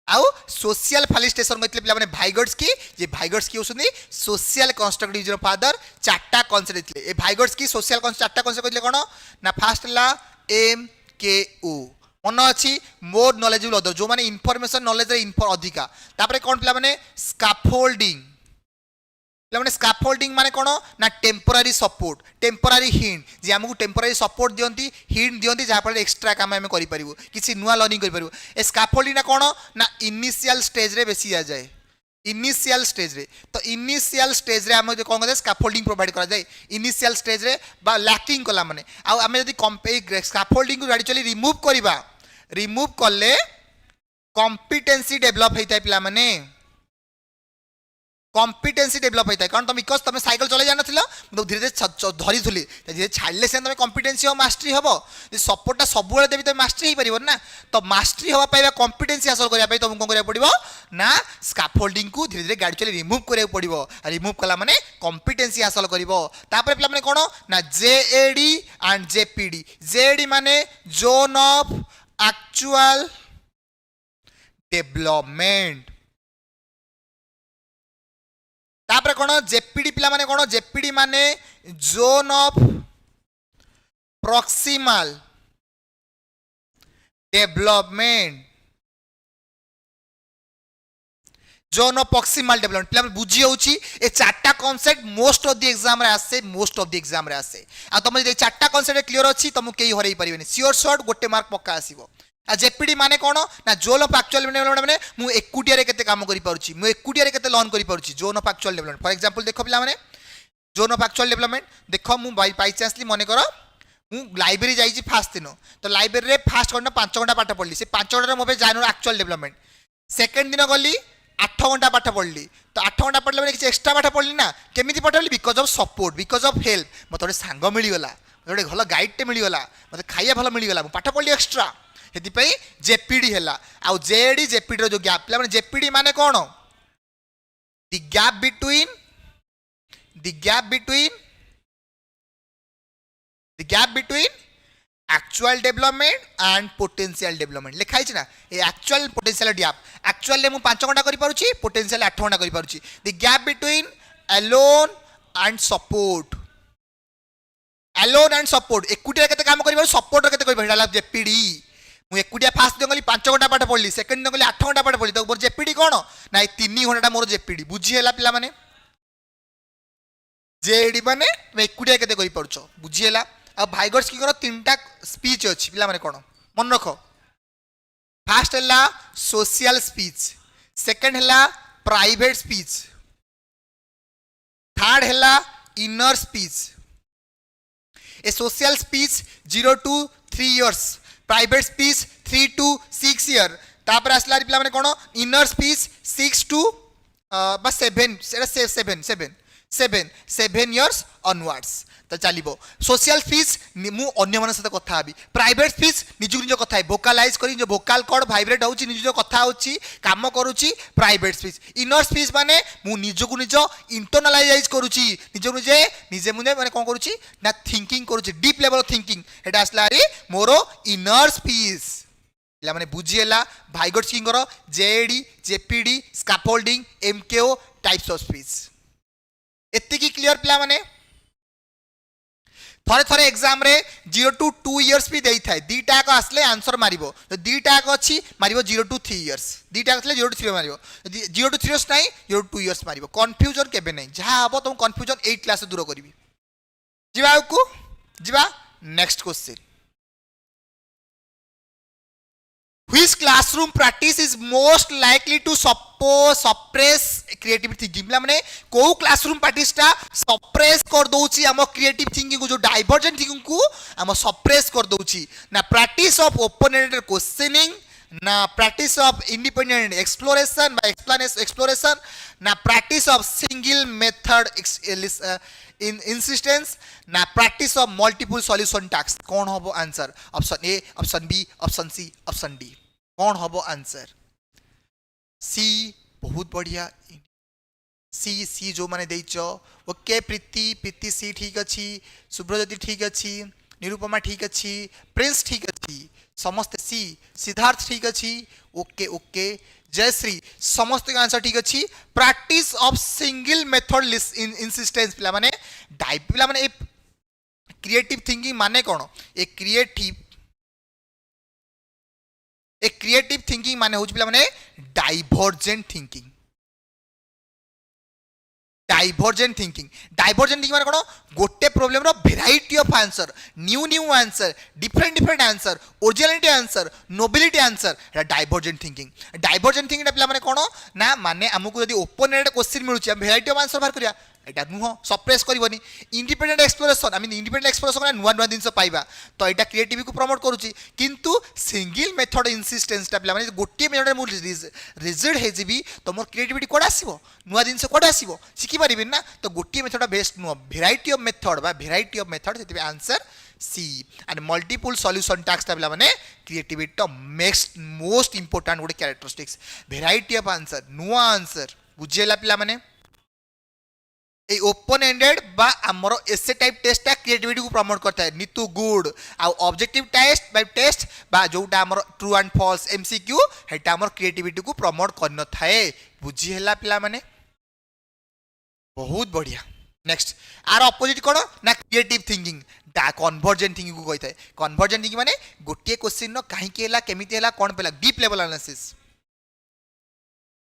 आउ सोशल फैसिलिटेशन कहते पे भाइगर्स की जे भाइगर्स की होसुनी सोशल कंस्ट्रक्ट डिवीजन फादर चारटा कॉन्सेप्ट देथिले ए भाइगर्स की सोशल कॉन्सेप्ट चारटा कॉन्सेप्ट कहले कोन ना फर्स्ट ला MKO मन अच्छी मोर नॉलेजेबल अदर जो माने इनफॉरमेशन नॉलेज रे अधिका तापरे कोन पिला माने स्कैफोल्डिंग पिला माने स्कैफोल्डिंग माने कोन ना टेम्पररी सपोर्ट टेम्पररी हिंट जे हमकु टेम्पररी सपोर्ट दियंती हिंट दियंती जहा पर एक्स्ट्रा काम हम करि परिबो किछि नुवा लर्निंग करि परिबो ए स्कैफोल्डिंग ना कोन ना इनिशियल स्टेज रे बेसी आ जाए इनिशियल स्टेज रे तो इनिशियल स्टेज रे हम जो कोन करे स्कैफोल्डिंग प्रोवाइड करा जाए इनिशियल स्टेज रे बा लैकिंग कला माने आ हम जदी स्कैफोल्डिंग को गाडी चली रिमूव करिबा रिमूव कले कॉम्पिटेंसी डेवलप होता है पिला माने कॉम्पिटेंसी डेभलप होता है कारण तुम बिकज तुम साइकिल चलाई जान धीरे धीरे धरी थी धीरे छाड़े से तुम कॉम्पिटेंसी और मास्टरी हम सपोर्टा सब देवी तुम मास्टरी हो पार ना तो मास्टरी हवा पाइबा कॉम्पिटेंसी हासिल करने तुमको कौन पड़ो ना स्काफोल्डिंग को धीरे धीरे गाड़ी चली रिमूव करा पड़ो रिमूव कला माने कॉम्पिटेंसी हासिल कर पे कौन ना जेएडी एंड जेपीडी जेएडी माने जोन ऑफ एक्चुअल डेवलपमेंट तापर कौन जेपीडी पिला माने कौन जेपीडी माने zone of proximal development zone of proximal development पिला बुझी होउची ए चारटा concept most of the exam रे आसे मोस्ट ऑफ द एग्जाम रे आसे आ तुम जे चारटा कांसेप्ट क्लियर अछि तुम केही हरई परिबेनी श्योर शॉट गोटे मार्क पक्का आसीबो आ जेपीडी माने कौन ना जोन ऑफ एक्चुअल डेवलपमेंट माने मु एकुटिया रे केते काम करि पारुची मु एकुटिया रे केते लर्न करि पारुची zone of actual development for example देखो पिला माने जोन ऑफ एक्चुअल डेवलपमेंट देखो मु बाई चांसली मने करो मु लाइब्रेरी जाई फास्ट दिन तो लाइब्रेरी रे फास्ट घंटा 5 घंटा पाठ पढ़ली से 5 घंटा मो पे जानो एक्चुअल डेवलपमेंट सेकंड दिन गली 8 घंटा पाठ पढ़ली तो 8 घंटा पढ़ले किसी एक्स्ट्रा पाठ पढ़ली ना केमिति पढ़ली because of support because of help मते गोटे सांग मिलगला गोटे भल गाइड टे मिलगला मते खाइया भल मिलगला मु पाठ पढ़ली एक्स्ट्रा हेतिपई जेपीडी हैला आउ जेडी जेपीडी रो जो गैप पिला माने जेपीडी माने कोन the gap between actual development and potential development लिखाई ना ए एक्चुअल पोटेंशियल गैप एक्चुअल ले मु 5 घंटा करि पारुची पोटेंशियल 8 घंटा करि पारुची the gap between alone and support एकुटिया केते काम करि पारु सपोर्ट केते करि पारु जेपीडी मु एकुटिया फास्ट दिन गली 5 घंटा पाठ पढ़ली सेकंड दिन गली 8 घंटा पाठ पढ़ली तो मोर जेपीडी कोन ना 3 घंटा मोर जेपीडी बुझी हैला पिला माने जेडी माने मैं एकुटिया केते करि परछो बुझी हैला अब भाइगर्स की करो तीनटा स्पीच अछि पिला माने कोन मन रखो फर्स्ट हैला सोशल स्पीच सेकंड हैला प्राइवेट स्पीच थर्ड हैला inner speech A social speech 0 to 3 years private speech 3 to 6 year तापर आसला पिला माने कोन inner speech 6 to 7 years onwards तो चलिबो सोशल स्पीच मु अन्य मन सहित कथा हबी प्राइवेट स्पीच निजु निज कथा वोकलाइज करी जो वोकल कॉर्ड वाइब्रेट होउची निजु कथा होउची काम करूची प्राइवेट स्पीच इनर स्पीच माने मु निजु को निज इंटरनलाइज करूची निजे मुने माने कोन करूची ना थिंकिंग करूची डीप लेवल ऑफ थिंकिंग एटा असला रे मोरो इनर स्पीच पिला माने बुझिएला भाइगर्स की करो जेडी ZPD scaffolding MKO types of speech एत्ते की क्लियर पिला माने थरे थरे एग्जाम रे 0 to 2 years भी देई थाए दीटा को आसले आंसर मारिबो तो दीटा को अछि मारिबो 0 to 3 years दीटा आसले 0 to 3 मारिबो 0 to 3 years नाही 0 to 2 years मारिबो कंफ्यूजन केबे नाही जहा हबो तुम कंफ्यूजन 8 क्लास दूर करबी जिबा को जिबा next question Which classroom practice is most likely to suppress creative thinking माने को classroom practice टा suppress कर दोउची हम creative thinking को जो divergent thinking को हम suppress कर दोउची ना practice of open-ended questioning ना practice of independent exploration by exploration ना practice of single method insistence ना practice of multiple solution tasks कौन होबो answer option A option B option C option D कौन होबो आंसर सी बहुत बढ़िया सी जो माने देइचो ओके प्रीति सी ठीक अछि सुब्रज्योति ठीक अछि निरुपमा ठीक अछि प्रिंस ठीक अछि समस्त सी सिद्धार्थ ठीक अछि ओके जयश्री समस्त का आंसर ठीक अछि practice of single method insistence पिला माने क्रिएटिव थिंकिंग माने कोन ए क्रिएटिव थिंकिंग माने होछ पिला माने डाइवर्जेंट थिंकिंग माने कोन गोटे प्रॉब्लम रो variety of answer new answer different answer originality answer nobility answer एटा डाइवर्जेंट थिंकिंग पिला माने कोन ना माने हमकु यदि ओपन एंडेड क्वेश्चन मिलुची हम वेराइटी ऑफ आंसर बाहर करिया এটা নুহ সপ্রেস করবনি ইন্ডিপেন্ডেন্ট এক্সপ্লোরেশন আমি ইন্ডিপেন্ডেন্ট এক্সপ্লোরেশন নুয়া নুয়া জিনিস পাইবা তো এটা ক্রিয়েটিভিটি को प्रमोट करूची किंतु सिंगल मेथड इंसिस्टेंसटा पिला माने गोटे मेथड मु रिजिड हे जिबी तो मोर क्रिएटिविटी कोड आसीबो नुआ जिनिस कोड आसीबो सिखि परिबिन ना तो गोटे मेथड बेस्ट नुआ वेराइटी ऑफ मेथड बा वेराइटी ऑफ मेथड सेति answer C and multiple solution task टा पिला माने क्रिएटिविटी तो मोस्ट इंपोर्टेंट गोटे कैरेक्टरिस्टिक्स वेराइटी ऑफ आंसर नुआ आंसर बुझेला पिला माने ए ओपन एंडेड बा हमरो एसे टाइप टेस्ट टा क्रिएटिविटी को प्रमोट करता है नीतू गुड आ ऑब्जेक्टिव टेस्ट बाय टेस्ट बा जोटा हमरो ट्रू एंड फॉल्स एमसीक्यू हेटा हमरो क्रिएटिविटी को प्रमोट करन थाए बुझी हैला पिला माने बहुत बढ़िया नेक्स्ट आर ऑपोजिट कोन ना क्रिएटिव थिंकिंग दा कन्वर्जेंट थिंकिंग को कहता है कन्वर्जेंट थिंकिंग माने गोटे क्वेश्चन न काहे के हैला केमिति हैला कोन पेला deep level analysis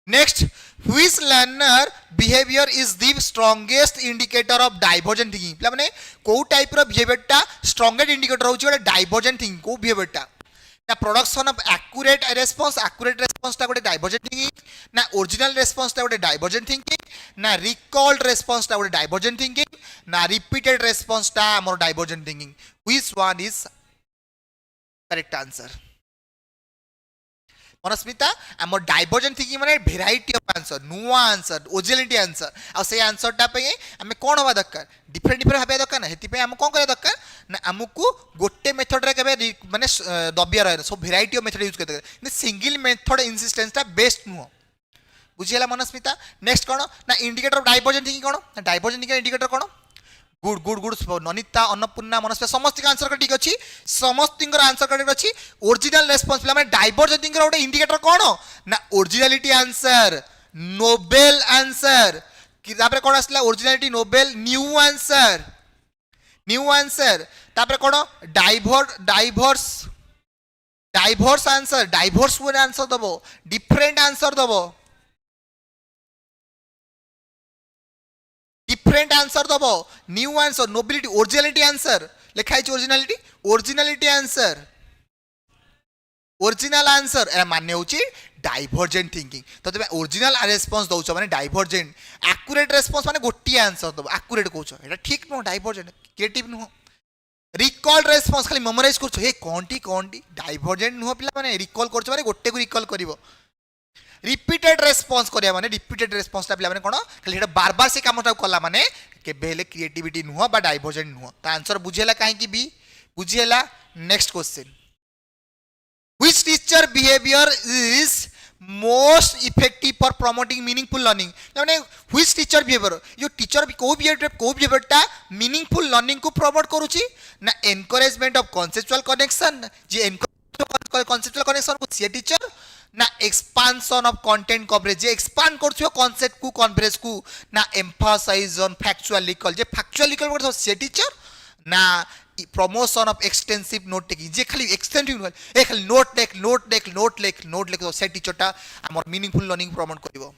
Next, which learner behavior is the strongest indicator of divergent thinking? पिला माने को टाइप रो बिहेवियर टा स्ट्रॉन्गेस्ट इंडिकेटर होची गोटे डाइवर्जेंट थिंकिंग को बिहेवियर टा ना प्रोडक्शन ऑफ एक्यूरेट रेस्पॉन्स टा गोटे डाइवर्जेंट थिंकिंग ना ओरिजिनल रेस्पॉन्स टा गोटे डाइवर्जेंट थिंकिंग ना रिकॉल्ड रेस्पॉन्स टा गोटे डाइवर्जेंट थिंकिंग ना रिपीटेड रेस्पॉन्स टा हमर divergent thinking which one is correct answer Manasmita आम डाइवर्जेंट थिंकिंग माने वेराइटी ऑफ आंसर नुआ आंसर ओरिजिनलिटी आंसर आ से आंसर टा पे आमे कोन होबा दरकार डिफरेंट भाबे दरकार ना हेति पे हम कोन करे दरकार ना हमकु गोटे मेथड रे केबे माने दबिया रहे so variety of method use करते ने सिंगल मेथड इंसिस्टेंस टा बेस्ट नुह बुझियला मनस्मिता नेक्स्ट कोन ना इंडिकेटर ऑफ डाइवर्जेंट थिंकिंग कोन डाइवर्जेंट थिंकिंग इंडिकेटर कोन good good good Nanita Annapurna Manasmita समस्त आंसर ठीक अछि समस्त आंसर करेक्ट अछि ओरिजिनल रेस्पॉन्स पिला माने डाइवर्जेंट थिंकिंग गोटे इंडिकेटर कोन ना ओरिजिनलिटी आंसर नोबेल आंसर कि तापर कोन आसला ओरिजिनलिटी नोबेल न्यू आंसर तापर कोन diverse answer diverse way answer दबो डिफरेंट आंसर दबो डिफरेंट आंसर दबो new answer novelty originality answer लिखा है ओरिजिनलिटी आंसर ओरिजिनल आंसर ए माने होची डाइवर्जेंट थिंकिंग तो तबे ओरिजिनल रेस्पॉन्स दउछ माने डाइवर्जेंट एक्यूरेट रेस्पॉन्स माने गोटी आंसर दबो एक्यूरेट कहउछ एटा ठीक न डाइवर्जेंट क्रिएटिव न रिकॉल रेस्पॉन्स खाली मेमोराइज करछ हे कोनटी डाइवर्जेंट न पिला माने रिकॉल करछ माने गोटे को रिकॉल करिवो रिपीटेड रेस्पॉन्स करिया माने रिपीटेड रेस्पॉन्स ता पिला माने कोन खाली हेटा बार बार से कामटा कला माने केबे हेले क्रिएटिविटी नुह बा डाइवर्जेंट नुह त आंसर बुझेला काहे कि बी बुझेला next question which teacher behaviour is most effective for promoting meaningful learning माने व्हिच टीचर बिहेवियर यो टीचर को बिहेवियर टा मीनिंगफुल लर्निंग को प्रमोट करूची ना एनकरेजमेंट ऑफ कॉन्सेप्चुअल कनेक्शन जे कॉन्सेप्चुअल कनेक्शन को से टीचर ना एक्सपांशन ऑफ कंटेंट कवरेज जे एक्सपांड करछो कांसेप्ट को कवरेज को ना एम्फसाइज ऑन फैक्चुअल रिकॉल जे फैक्चुअल रिकॉल करछो से टीचर ना promotion of extensive note taking जे खाली एक्सटेंसिव ए खाली नोट लेख से टीचर टा हमर मीनिंगफुल लर्निंग प्रमोट करिवो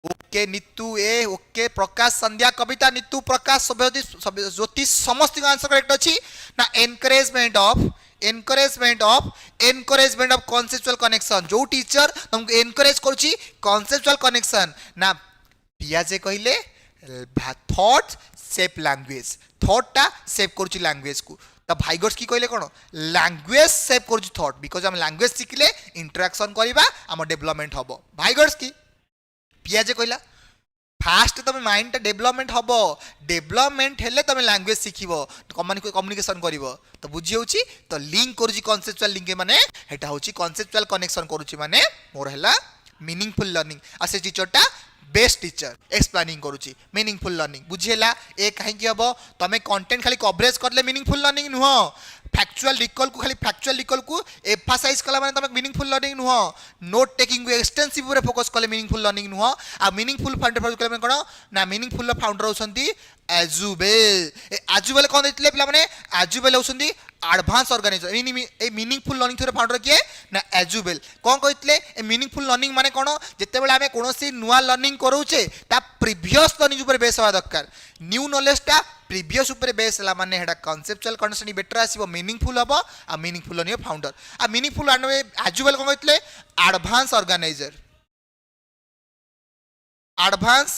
ओके नितु ए ओके प्रकाश संध्या कविता नितु प्रकाश ज्योति समस्त आंसर करेक्ट अछि ना एनकरेजमेंट ऑफ कॉन्सेप्चुअल कनेक्शन जो टीचर तुमको एनकरेज करूची कॉन्सेप्चुअल कनेक्शन ना पिया जे कहिले थॉट शेप लैंग्वेज थॉट टा शेप करूची लैंग्वेज को त भाइगर्स की कहले कोन लैंग्वेज शेप करूची थॉट बिकॉज़ हम लैंग्वेज सिखले इंटरेक्शन करिबा हम डेवलपमेंट हबो भाइगर्स की पिया जे कहला फास्ट तुम माइंड डेवलपमेंट हम डेवलपमेंट हेले तुम लैंग्वेज शिखिबो कम्युनिकेशन करिवो तो बुझी होची तो लिंक करूची कॉन्सेप्चुअल लिंक माने हेटा होची कॉन्सेप्चुअल कनेक्शन करूची माने मोर हैला मीनिंगफुल लर्निंग आ से टीचरटा बेस्ट टीचर एक्सप्लेनिंग करूची मीनिंगफुल लर्निंग बुझेला ए काहे कि हबो तमे कंटेंट खाली कवरेज करले मीनिंगफुल लर्निंग नुह फैक्चुअल रिकॉल को खाली फैक्चुअल रिकॉल को एम्फसाइज कला माने तमे मीनिंगफुल लर्निंग नुह नोट टेकिंग को एक्सटेंसिव रे फोकस करले मीनिंगफुल लर्निंग नुह आ मीनिंगफुल फाउंडर करले कोन ना मीनिंगफुल फाउंडर होसंती आजुबेल कोन दितले पिला माने आजुबेल होसंती एडवांस ऑर्गेनाइजर ए मीनिंगफुल लर्निंग थोरे फाउंडर किए ना एजुबेल कोन कहितले ए मीनिंगफुल लर्निंग माने कोन जते बेला हमें कोनोसी नुवा लर्निंग करूचे ता प्रीवियस लर्निंग ऊपर बेस होवा दरकार न्यू नॉलेज ता प्रीवियस ऊपर बेस ला माने हेडा कांसेप्चुअल कंडीशन बेटर आसीबो मीनिंगफुल हबो आ मीनिंगफुल लर्निंग फाउंडर आ मीनिंगफुल आजुबेल कोन कहितले एडवांस ऑर्गेनाइजर एडवांस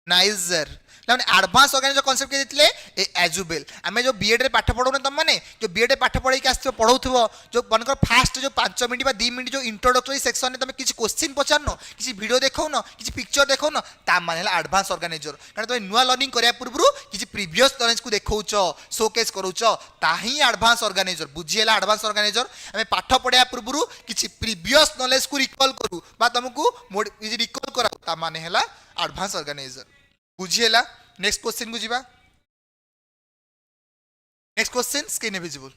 नाइजर मैंने एडवांस ऑर्गेनाइजर कॉन्सेप्ट के देते ए एजुबेल आम जो बीएड रे पाठ पढ़ो तुम मैंने जो बीएड रे पाठ पढ़े आस पढ़ाऊ जो मनकर फास्ट जो 5 मिनट बा 2 मिनट जो इंट्रोडक्टरी सेक्शन में तुम किसी क्वेश्चन पचारन किसी वीडियो देखो न किसी पिक्चर देखो न ता माने एडवांस ऑर्गेनाइजर कारण तुम नुआ लर्निंग करने पूर्व किसी प्रीवियस नॉलेज को देखौच शोकेस करूच ताही एडवांस ऑर्गेनाइजर बुझीला एडवांस ऑर्गेनाइजर आम पाठ पढ़ा पूर्व किसी प्रीवियस नॉलेज को रिकॉल करू बा तुमको रिकॉल कराऊ ता माने एडवांस ऑर्गेनाइजर बुझीला नेक्स्ट क्वेश्चन को जीवा next question screen visible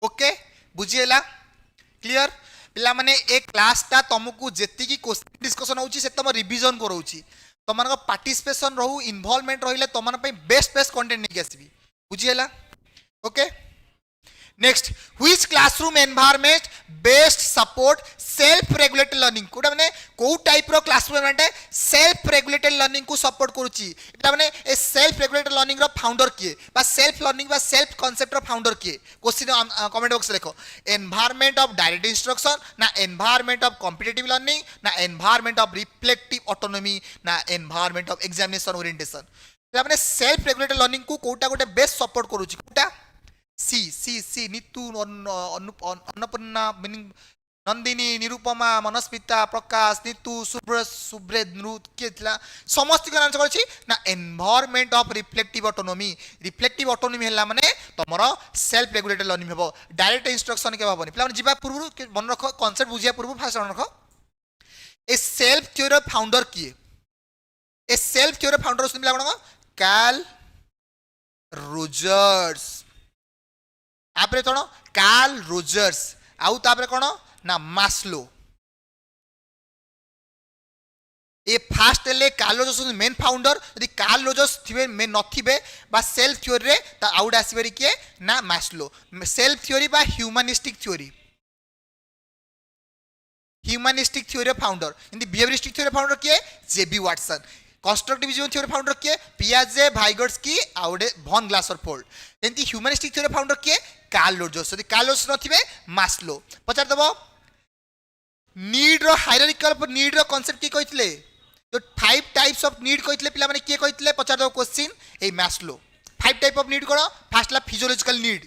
okay बुझीला क्लियर पिला माने एक क्लास ता तुमको जेति की क्वेश्चन डिस्कशन होउची से तुम रिवीजन करोउची तुम पार्टिसिपेशन रहू इन्वॉल्वमेंट रहिले तुम बेस्ट बेस्ट कंटेंट नहीं आसबी बुझीला okay next which classroom environment best support self regulated learning कोटा माने को टाइप रो classroom environment self regulated learning को सपोर्ट करूची एटा माने ए सेल्फ रेगुलेटेड लर्निंग रो फाउंडर किए बा सेल्फ लर्निंग बा सेल्फ कांसेप्ट रो फाउंडर किए क्वेश्चन कमेंट बॉक्स लिखो एनवायरनमेंट ऑफ डायरेक्ट इंस्ट्रक्शन ना एनवायरनमेंट ऑफ कॉम्पिटिटिव लर्निंग ना एनवायरनमेंट ऑफ रिफ्लेक्टिव ऑटोनॉमी ना एनवायरनमेंन ऑफ एग्जामिनेशन ओरिएंटेशन एटा माने सेल्फ रेगुलेटेड लर्निंग को कोटा गोटे बेस्ट सपोर्ट करूची कोटा सी सी सी नीतू अन्नपूर्णा मीनिंग नंदिनी निरुपमा मनस्मिता प्रकाश नीतू शुभ्र शुभ्रे नृत्य समस्त आंसर करछि ना एनवायरनमेंट ऑफ रिफ्लेक्टिव ऑटोनॉमी हैला माने तमरो सेल्फ रेगुलेटेड लर्निंग हेबो डायरेक्ट इंस्ट्रक्शन के भाबनी पिला जिबा पूर्व मन रखो कांसेप्ट बुझिया पूर्व फास्ट मन रखो ए सेल्फ थ्योरी फाउंडर किए ए सेल्फ थ्योरी फाउंडर सुन पिला कोन कार्ल रोजर्स आपरे तोण कार्ल रोजर्स आउ तापरे कोन ना मास्लो ए फास्ट ले कार्ल रोजर्स मेन फाउंडर यदि कार्ल रोजर्स थिबे मेन नथिबे बा सेल्फ थ्योरी रे ता आउट आसीबेरी के ना मास्लो सेल्फ थ्योरी बा humanistic theory founder in the behaviouristic theory founder के जेबी वाटसन कंस्ट्रक्टिविज्म थ्योरी फाउंडर किए पियाजे भाइगर्स्की आउडे भॉन ग्लासरफोल्ड एंती ह्यूमनिस्टिक थ्योरी फाउंडर किए कार्ल रोजर्स यदि कार्ल रोजर्स नथिबे मास्लो पचार दबो नीड रो हायरार्किकल नीड रो कांसेप्ट की कहितले जो 5 टाइप्स ऑफ नीड कहितले पिला माने के कहितले पचार दबो क्वेश्चन ए मास्लो 5 टाइप ऑफ नीड कोन फर्स्ट ला फिजियोलॉजिकल नीड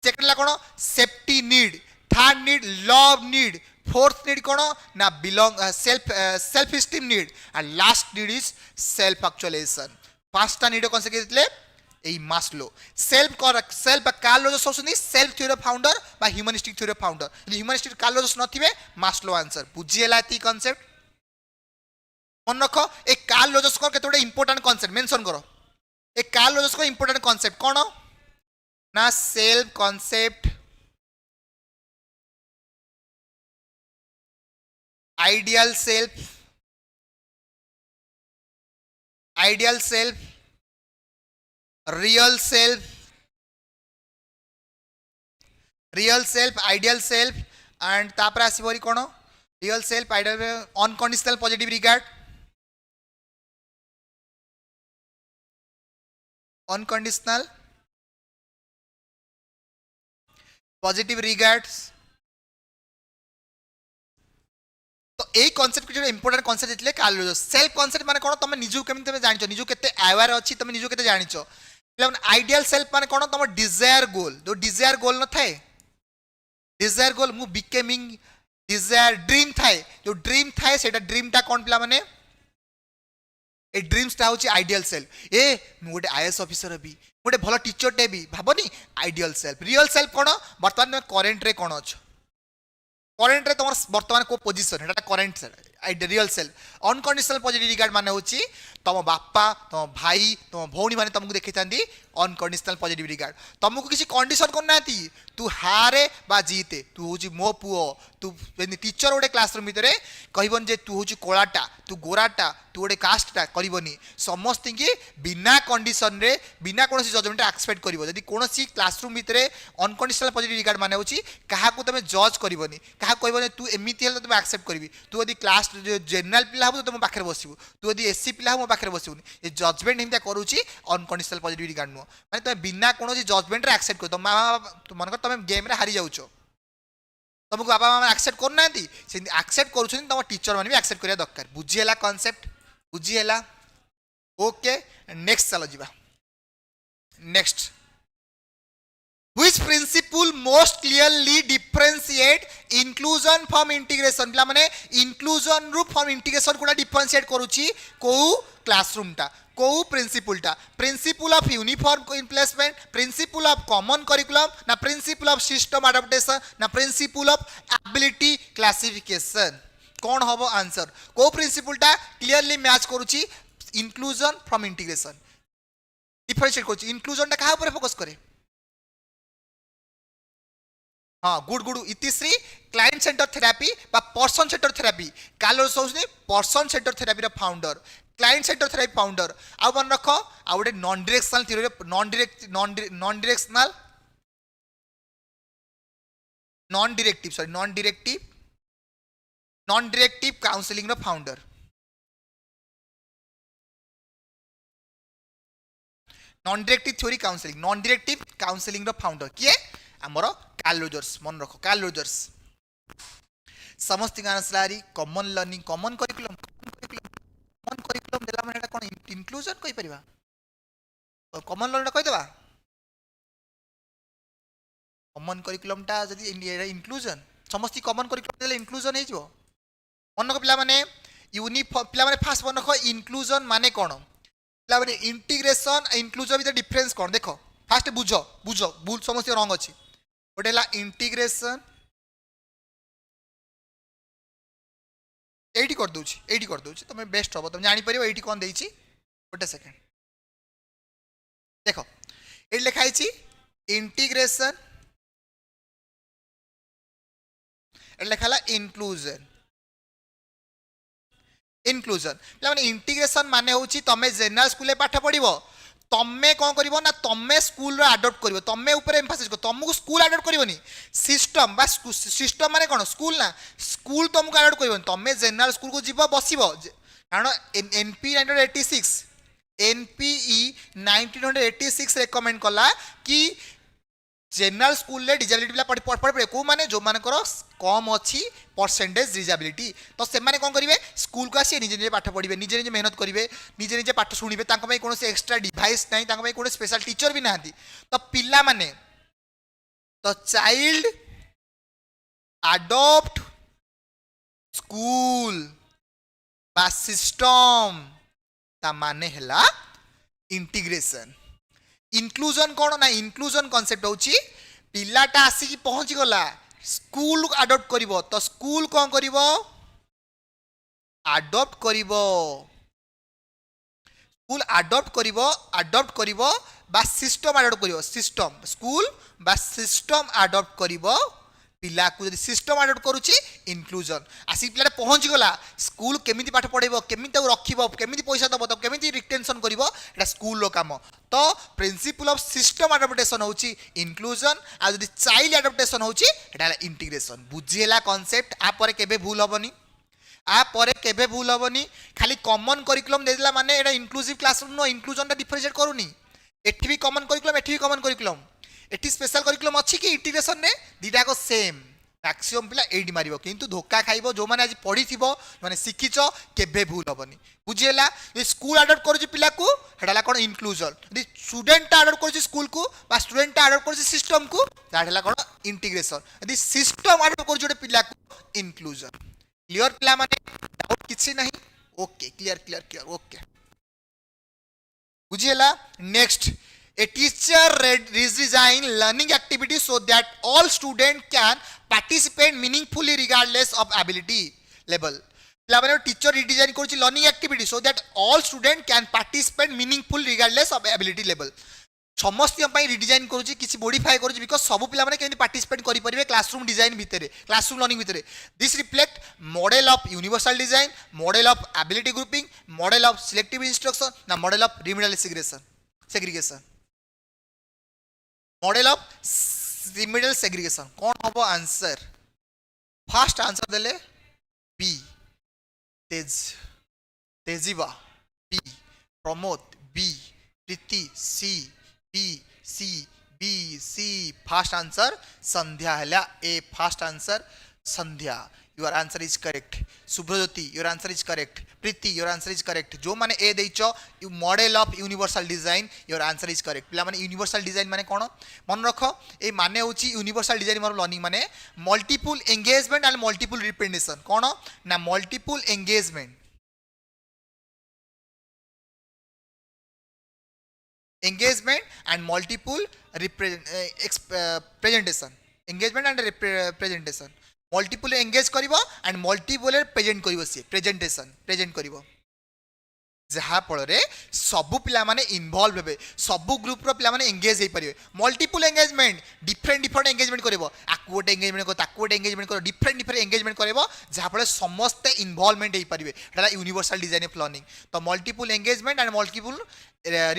सेकंड ला कोन safety need third need love need fourth need कोन ना belong self esteem need and last need is self actualisation पांचटा नीड कौन से कहते ए मास्लो सेल्फ कार्ल रोजर्स होसुनी सेल्फ थ्योरी फाउंडर बा ह्यूमनिस्टिक थ्योरी फाउंडर यदि ह्यूमनिस्टिक कार्ल रोजर्स नथिबे मास्लो आंसर बुझिएला ती कांसेप्ट मन रखो ए कार्ल रोजर्स को केतोडे इंपोर्टेंट कांसेप्ट मेंशन करो ए कार्ल रोजर्स को इंपोर्टेंट कांसेप्ट कोन ना self concept ideal self ideal self real self ideal self and तापर आसीबरी कोन real self ideal unconditional positive regard unconditional positive regards तो यही concept जो important concept देथिले Carl Rogers self concept माने कोन तुम निजु केमि तुम जानिचो निजु केते अवेयर अछि तुम निजु केते जानिचो मतलब आइडियल सेल्फ माने कोन तुम डिजायर गोल जो डिजायर गोल न थाए डिजायर गोल मु बिकमिंग डिजायर ड्रीम थाए जो ड्रीम थाए सेटा ड्रीम ता कोन पिला माने ए ड्रीम्स ता होची आइडियल सेल्फ ए मु गोटे आईएएस ऑफिसर हेबी गोटे भलो टीचर टे भी भाबनी आइडियल सेल्फ रियल सेल्फ कोन वर्तमान करंट रे कोन अछि करेन्ट रे तुम बर्तमान को पोजिशन है current real self unconditional positive regard माने होची तुम बापा तुम भाई तुम भौणी माने तुमको देखै तांदी अनकंडीशनल पॉजिटिव रिगार्ड तुमको किसी कंडीशन करना तू हारे बा जीते तू होची मो पुओ तू टीचर गोटे क्लासरूम भितर कहबन जे तू होची कोलाटा तू गोराटा तू गोटे कास्टटा करबनी समस्त की बिना कंडीशन रे बिना कोनोसी जजमेंट एक्सपेक्ट करिवो यदि कोनोसी क्लासरूम भितर अनकंडीशनल पॉजिटिव रिगार्ड माने होची काहा को तुम जज करबनी काहा कहबनी तू एमिति हेले तुम एक्सेप्ट करबी तू यदि क्लास जनरल पिला हो तुम पाखरे बसिबो तू यदि एससी पिला हो मो पाखरे बसिबोनी ए जजमेंट हिमता करूची अनकंडीशनल पॉजिटिव रिगार्ड नो माने तुम बिना कोनोसी जजमेंट रे एक्सेप्ट कर तुम मन तुम गेम रे हारी जाउछो तुमको बाबा मामा एक्सेप्ट करना से एक्सेप्ट करुछन तुम टीचर माने भी एक्सेप्ट करिया दरकार बुझिएला कांसेप्ट बुझिएला ओके नेक्स्ट चलो जीवा next Which principle most clearly differentiate inclusion from integration पिला माने inclusion रू from integration कोड़ा differentiate करूची को classroom टा को principle टा principle of uniform placement principle of common curriculum ना principle of system adaptation ना principle of ability classification कौन होबो आंसर को principle टा clearly match करूची inclusion from integration differentiate करूची inclusion टा कहाँ ऊपर फोकस करे हाँ good good Itishree client centre therapy बा पर्सन सेंटर थेरापी कालो सोचने पर्सन सेंटर थेरापी रा founder client centre therapy founder आ मन रख आ गोटे non directional theory non directive counselling रा founder non directive theory counselling रा फाउंडर किए आमर कार्ल रोजर्स मन रख कार्ल रोजर्स समस्त answer common learning common curriculum देला माने कोन इंक्लूजन कहि परिबा कॉमन लर्निंग कहि देबा कॉमन करिकुलम टा जदी इंक्लूजन समस्त कॉमन करिकुलम देले इंक्लूजन हे जिवो मन रख पिला माने यूनिफॉर्म पिला माने फास्ट मन रख इंक्लूजन माने कोन पिला माने इंटीग्रेशन इंक्लूजन विद डिफरेंस कोन देखो फास्ट बुझो बुझ समस्त रंग अछि गोटे इंटीग्रेशन एटी कर दूची तुम बेस्ट हम तुम जापर ये कौन दे गोटे सेकेंड देख ये लिखाई इंटीग्रेशन लिखा इंक्लूजन इंटीग्रेशन माने होची तमे जनरल स्कूल पाठ पढ़िबो तमे कौन करिवो ना तमे स्कूल रो अडॉप्ट करिवो तमे ऊपर एम्फासिस को तुमको स्कूल अडॉप्ट करिवोनी सिस्टम बा सिस्टम माने कोन स्कूल ना स्कूल तुमको अडॉप्ट करिवोनी तमे जनरल स्कूल को जीवो बसिबो कारण एनपी 1986 एनपीई 1986 रेकमेंड कला कि जनरल स्कूल ले डिजेबिलिटी पिला पढ़ को माने जो मानकर कम अच्छी परसेंटेज डिजेबिलिटी तो से माने कौन करेंगे स्कूल को आसी निजे निजे पाठ पढ़े निजे निजे मेहनत करेंगे निजे निजे पाठ शुणिबे कौन एक्सट्रा डिवाइस नहीं कौन स्पेशल टीचर भी ना तो पिला माने तो चाइल्ड अडॉप्ट स्कूल बा सिस्टम ता माने हला इंटीग्रेशन इंक्लूजन कौन ना इंक्लूजन कॉन्सेप्ट होची पिलाटा आसिकी पहुंची गला स्कूल अडॉप्ट करिवो तो स्कूल कौन करिवो अडॉप्ट करिवो स्कूल अडॉप्ट करिवो बा सिस्टम अडॉप्ट करिवो सिस्टम स्कूल बा सिस्टम अडॉप्ट करिवो पिला को जदि सिस्टम अडॉप्ट करूची इंक्लूजन आसी पिला पहुंची गला स्कूल केमिति पाठ पढ़ेबो केमिति रखिबो केमिति पैसा दबो तो केमिति रिटेंशन करिवो एटा स्कूल रो काम तो प्रिंसिपल ऑफ सिस्टम अडॉप्टेशन होची इंक्लूजन आ जदि चाइल्ड अडॉप्टेशन होची एटा इंटीग्रेशन बुझिएला कांसेप्ट आ परे केबे भूल हबनी खाली कॉमन करिकुलम देला माने एटा इंक्लूसिव क्लासरूम नो इंक्लूजन टा डिफरेंशिएट करूनी एठी भी common curriculum eighty special curriculum अच्छी कि इंटीग्रेशन ने दीटा को सेम मैक्सिमम पिला एडी मारिबो किंतु धोखा खाइबो जो माने आज पढ़ी थिबो माने सिखिचो केबे भूल हबनी बुझिएला ये स्कूल अडॉप्ट करूची पिला को हेडाला कोन इंक्लूजन यदि स्टूडेंट अडॉप्ट करूची स्कूल को बा स्टूडेंट अडॉप्ट करूची सिस्टम को हेडाला कोन इंटीग्रेशन यदि सिस्टम अडॉप्ट करूची पिला को इंक्लूजन क्लियर पिला माने डाउट किछि नहीं ओके क्लियर ओके बुझिएला next A teacher redesign learning activities so that all students can participate meaningfully regardless of ability level. पिला टीचर रिडिजाइन करूची learning activity so that all student can participate meaningful regardless of ability level समस्त redesign करूची किसी modify करूची because सब पिला माने केमि participate करि परिबे क्लासरूम डिजाइन भितरे क्लासरूम लर्निंग भितरे this reflect model of universal design model of ability grouping model of selective instruction ना model of remedial segregation model of remedial segregation कौन हम आंसर फास्ट आंसर देले बी तेजीबा B Pramod B Preeti C B C fast answer Sandhya हला A fast answer Sandhya your answer is correct. Subhrajyoti your answer is correct. Preeti your answer is correct. जो माने ए देइचो you model of universal design your answer is correct. पिला माने universal design माने कोन मन रख ए माने होची यूनिवर्सल डिजाइन मोर लर्निंग माने multiple engagement and multiple representation कोन ना multiple engagement and multiple presentation engagement and presentation multiple engage करिवो and multiple present करिवो से presentation present करिवो जहाँ फल सबू पिला माने इन्वॉल्व हेबे सबू ग्रुप रो पिला माने एंगेज हे परिबे मल्टीपल एंगेजमेंट डिफरेंट एंगेजमेंट करिवो आकु गोटे एंगेजमेंट को ताकु गोटे एंगेजमेंट करो डिफरेंट एंगेजमेंट करिवो जहाँ फल समस्त इन्वॉल्वमेंट हे परिबे एटा यूनिवर्सल डिजाइन ऑफ लर्निंग तो multiple engagement and multiple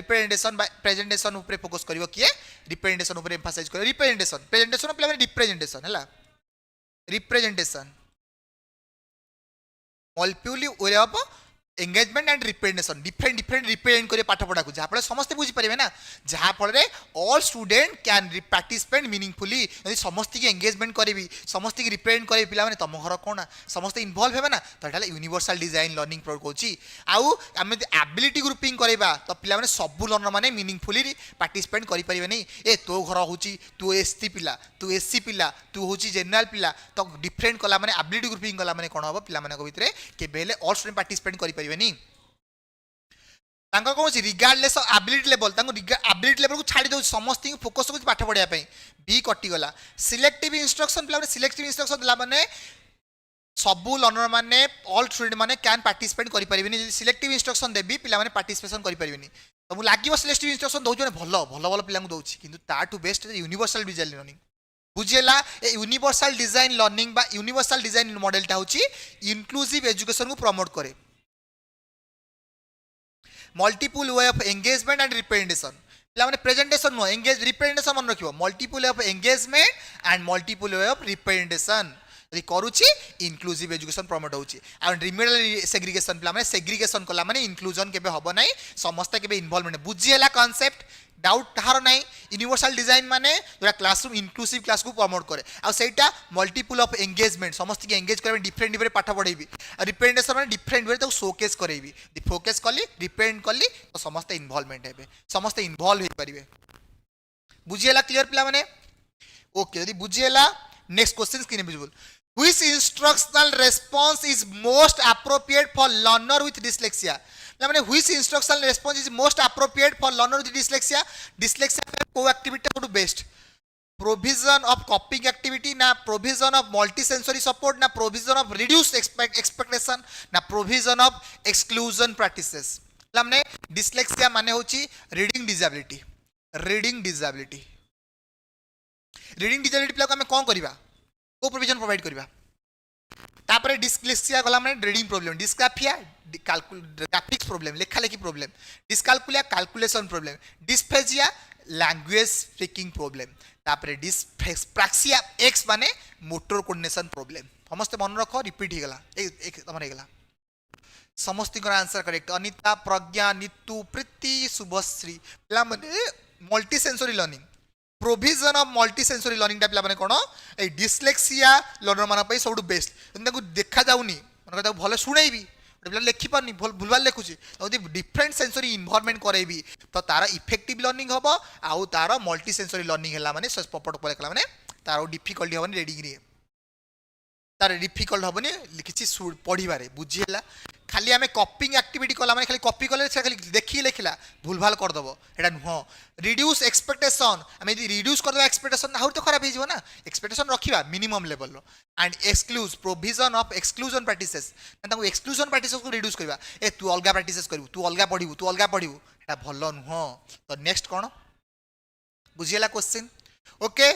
representation bye presentation ऊपर फोकस करिवो किए रिप्रेजेंटेशन ऊपर एम्फसाइज करिवो रिप्रेजेंटेशन प्रेजेंटेशन पिला माने रिप्रेजेंटेशन हैला representation multiple way of engagement and representation different represent करे पाठ पढ़ा को जहाँ फल समस्त बुझी पारे ना जहाँ फल all student can participate meaningfully यदि समस्त की एंगेजमेंट करी समस्त की रिप्रेजेंट करे पिला माने तम घर कौन समस्त इन्वॉल्व हेबे ना तो एटा यूनिवर्सल डिजाइन लर्निंग प्रोग्राम कहूची आउ आम एबिलिटी ग्रुपिंग करवा तो पिला माने सब लर्नर माने मीनिंगफुली पार्टिसिपेट करि परिबे नहीं ए तो घर होची तू एसटी पिला तू एससी पिला तू होची जनरल पिला तो डिफरेंट कला माने एबिलिटी ग्रुपिंग कला माने कोन हो पिला माने को भितरे केबेले ऑल स्टूडेंट पार्टिसिपेट करि regardless of ability level ability level को छाड़ी दो समस्त फोकस कर पाठ पढ़ाई बी कटिगला सिलेक्टिव इंस्ट्रक्शन पिला सिलेक्टिव इंस्ट्रक्शन देला माने सबू लर्नर माने ऑल स्टूडेंट माने कैन पार्टिसिपेट करि परिबेनी सिलेक्टिव इंस्ट्रक्शन देबी पिला माने पार्टिसिपेशन करि परिबेनी तो मु लागिवो सिलेक्टिव इंस्ट्रक्शन दउ जने भलो भलो भलो पिला दउछि किंतु ताटू बेस्ट यूनिवर्सल डिजाइन लर्निंग बुझेला ए यूनिवर्सल डिजाइन लर्निंग बा यूनिवर्सल डिजाइन मॉडलटा होछि इंक्लूसिव एजुकेशन को प्रमोट करे multiple way of engagement and representation पिला माने प्रेजेंटेशन नो एंगेज रिप्रेजेंटेशन मन रखिबो multiple way of engagement and multiple way of representation यदि करूची इंक्लूसिव एजुकेशन प्रमोट होची आ रिमेडियल सेग्रीगेशन पिला माने सेग्रीगेशन कला माने इंक्लूजन केबे हबो नै समस्त केबे इन्वॉल्वमेंट बुझिएला कांसेप्ट डाउट ताहार नै यूनिवर्सल डिजाइन माने जोरा क्लासरूम इंक्लूसिव क्लास को प्रमोट करे आ सेटा मल्टीपल ऑफ एंगेजमेंट समस्त के एंगेज करबे डिफरेंट वे पाठ पढेबी रिप्रेजेंटेशन माने डिफरेंट वे तो शोकेस करेबी दि फोकस कली रिप्रेजेंट कली तो समस्त इन्वॉल्वमेंट हेबे समस्त इन्वॉल्व हे परिबे बुझिएला क्लियर पिला माने ओके यदि बुझिएला next question screen visible Which instructional response is most appropriate for learner with dyslexia? माने which instructional response is most appropriate for learner with dyslexia? Dyslexia को activity को best. Provision of copying activity ना provision of multisensory support ना provision of reduced expectation ना provision of exclusion practices. माने dyslexia माने होची reading disability. Reading disability. Reading disability पिला को हमें कौन करिबा को प्रोविजन प्रोवाइड करबा तापरे डिस्लेक्सिया गला माने reading problem dysgraphia graphics problem लेखा लेखी problem dyscalculia calculation problem dysphagia language speaking problem तापरे डिस्प्रैक्सिया एक्स माने मोटर कोऑर्डिनेशन प्रॉब्लम समस्त मन रखो रिपीट हे गला एक तमन हे गला समस्त को आंसर करेक्ट अनिता प्रज्ञा नितु प्रीति शुभश्री पिला माने multi sensory learning provision of multi sensory learning पिला माने कोन ए डिस्लेक्सिया लर्नर माना पई सबु बेस्ट ताकू देखा जाउनी मन ताकू भले सुनैबी पिला लेखि पारनी भूलभाल लेखुची यदि डिफरेंट सेंसरी इन्वॉल्वमेंट करैबी तो तार इफेक्टिव लर्निंग हबो आउ तार मल्टी सेंसरी लर्निंग हला माने सस पपट पले कला माने तार डिफिकल्टी हबनी रीडिंग रे तार डिफिकल्ट हबनी किछि पढिबारे बुझिला खाली आमे कॉपिंग एक्टिविटी कला माने खाली कॉपी कले से खाली देखि लेखिला भूलभाल कर दबो एटा नुह रिड्यूस एक्सपेक्टेशन आमे यदि रिड्यूस कर दबो एक्सपेक्टेशन आउर तो खराब हिजो ना एक्सपेक्टेशन रखिबा मिनिमम लेवल रो and exclude provision of exclusion practices ताको एक्सक्लूजन प्रैक्टिसेस को रिड्यूस करबा ए तू अलगा प्रैक्टिसेस करिवु तू अलगा पढिवु एटा भलो नुह तो नेक्स्ट कोन बुझियला question okay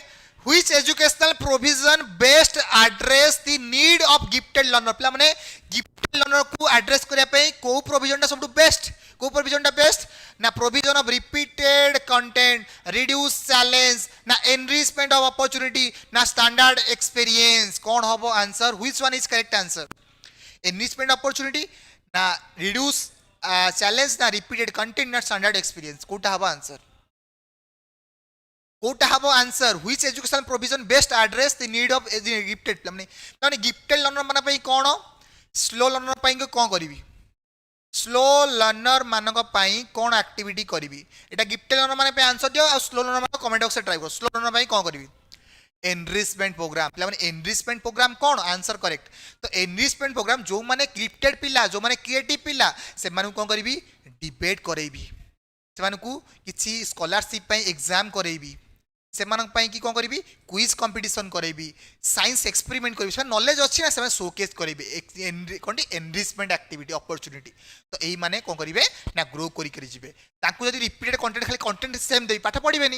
Which educational provision best address the need of gifted learner पिला माने gifted learner को address करिया पे को provision टा सबटु best को provision टा best ना provision of repeated content reduce challenge ना enrichment of opportunity ना standard experience कौन होबो answer which one is correct answer enrichment opportunity ना reduce challenge ना repeated content ना standard experience कोटा होबो आंसर कोटा हबो answer which education provision best address the need of gifted माने गिफ्टेड लर्नर माने पई कोन स्लो लर्नर पई कोन करिवि स्लो लर्नर मानक पई कोन एक्टिविटी करिवि एटा गिफ्टेड लर्नर माने पे आंसर दियो आ स्लो लर्नर माने कमेंट बॉक्स ट्राई करो स्लो लर्नर पई कोन करिवि एनरिचमेंट प्रोग्राम पिला माने एनरिचमेंट प्रोग्राम कोन आंसर करेक्ट तो एनरिचमेंट प्रोग्राम जो माने गिफ्टेड पिला जो माने क्रिएटिव पिला से माने कोन करिवि डिबेट करेबी से माने को किछि स्कॉलरशिप पई एग्जाम करेबी से कि कौन करी क्विज कंपटीशन करेबी साइंस एक्सपेरिमेंट करी नॉलेज अच्छी ना से शोकेस करेंगे कौन एनरिचमेंट एक्टिविटी अपॉर्चुनिटी तो यही माने कौन करेंगे ना ग्रो करेंगे रिपीटेड कंटेंट खाली कंटेंट सेम देवी पाठ पढ़े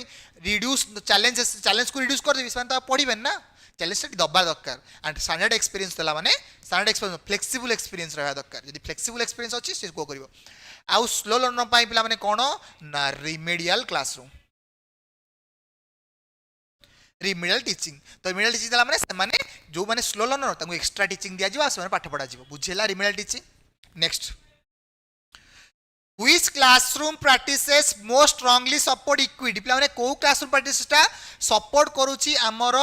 रिड्यूस चैलेंज को रिड्यूस कर देवी तो पढ़े ना चैलेंज दबा दरकार एंड स्टैंडर्ड एक्सपीरियंस देला माने स्टैंडर्ड एक्सपीरियंस फ्लेक्सिबल एक्सपीरियंस रहा दरकार यदि फ्लेक्सिबल एक्सपीरियंस अच्छी से को करिवो आउ स्लो लर्नर पाई पिला माने कोन ना रिमेडियल क्लासरूम रिमेडियल टीचिंग तो रिमेडियल टीचिंग देला माने से माने जो माने स्लो लर्नर तांको एक्स्ट्रा टीचिंग दिया जिवो से पाठ पढ़ा जिवो बुझेला remedial teaching next which classroom practices most strongly support equity पिला माने को क्लासरूम प्रैक्टिसटा सपोर्ट करूची हमर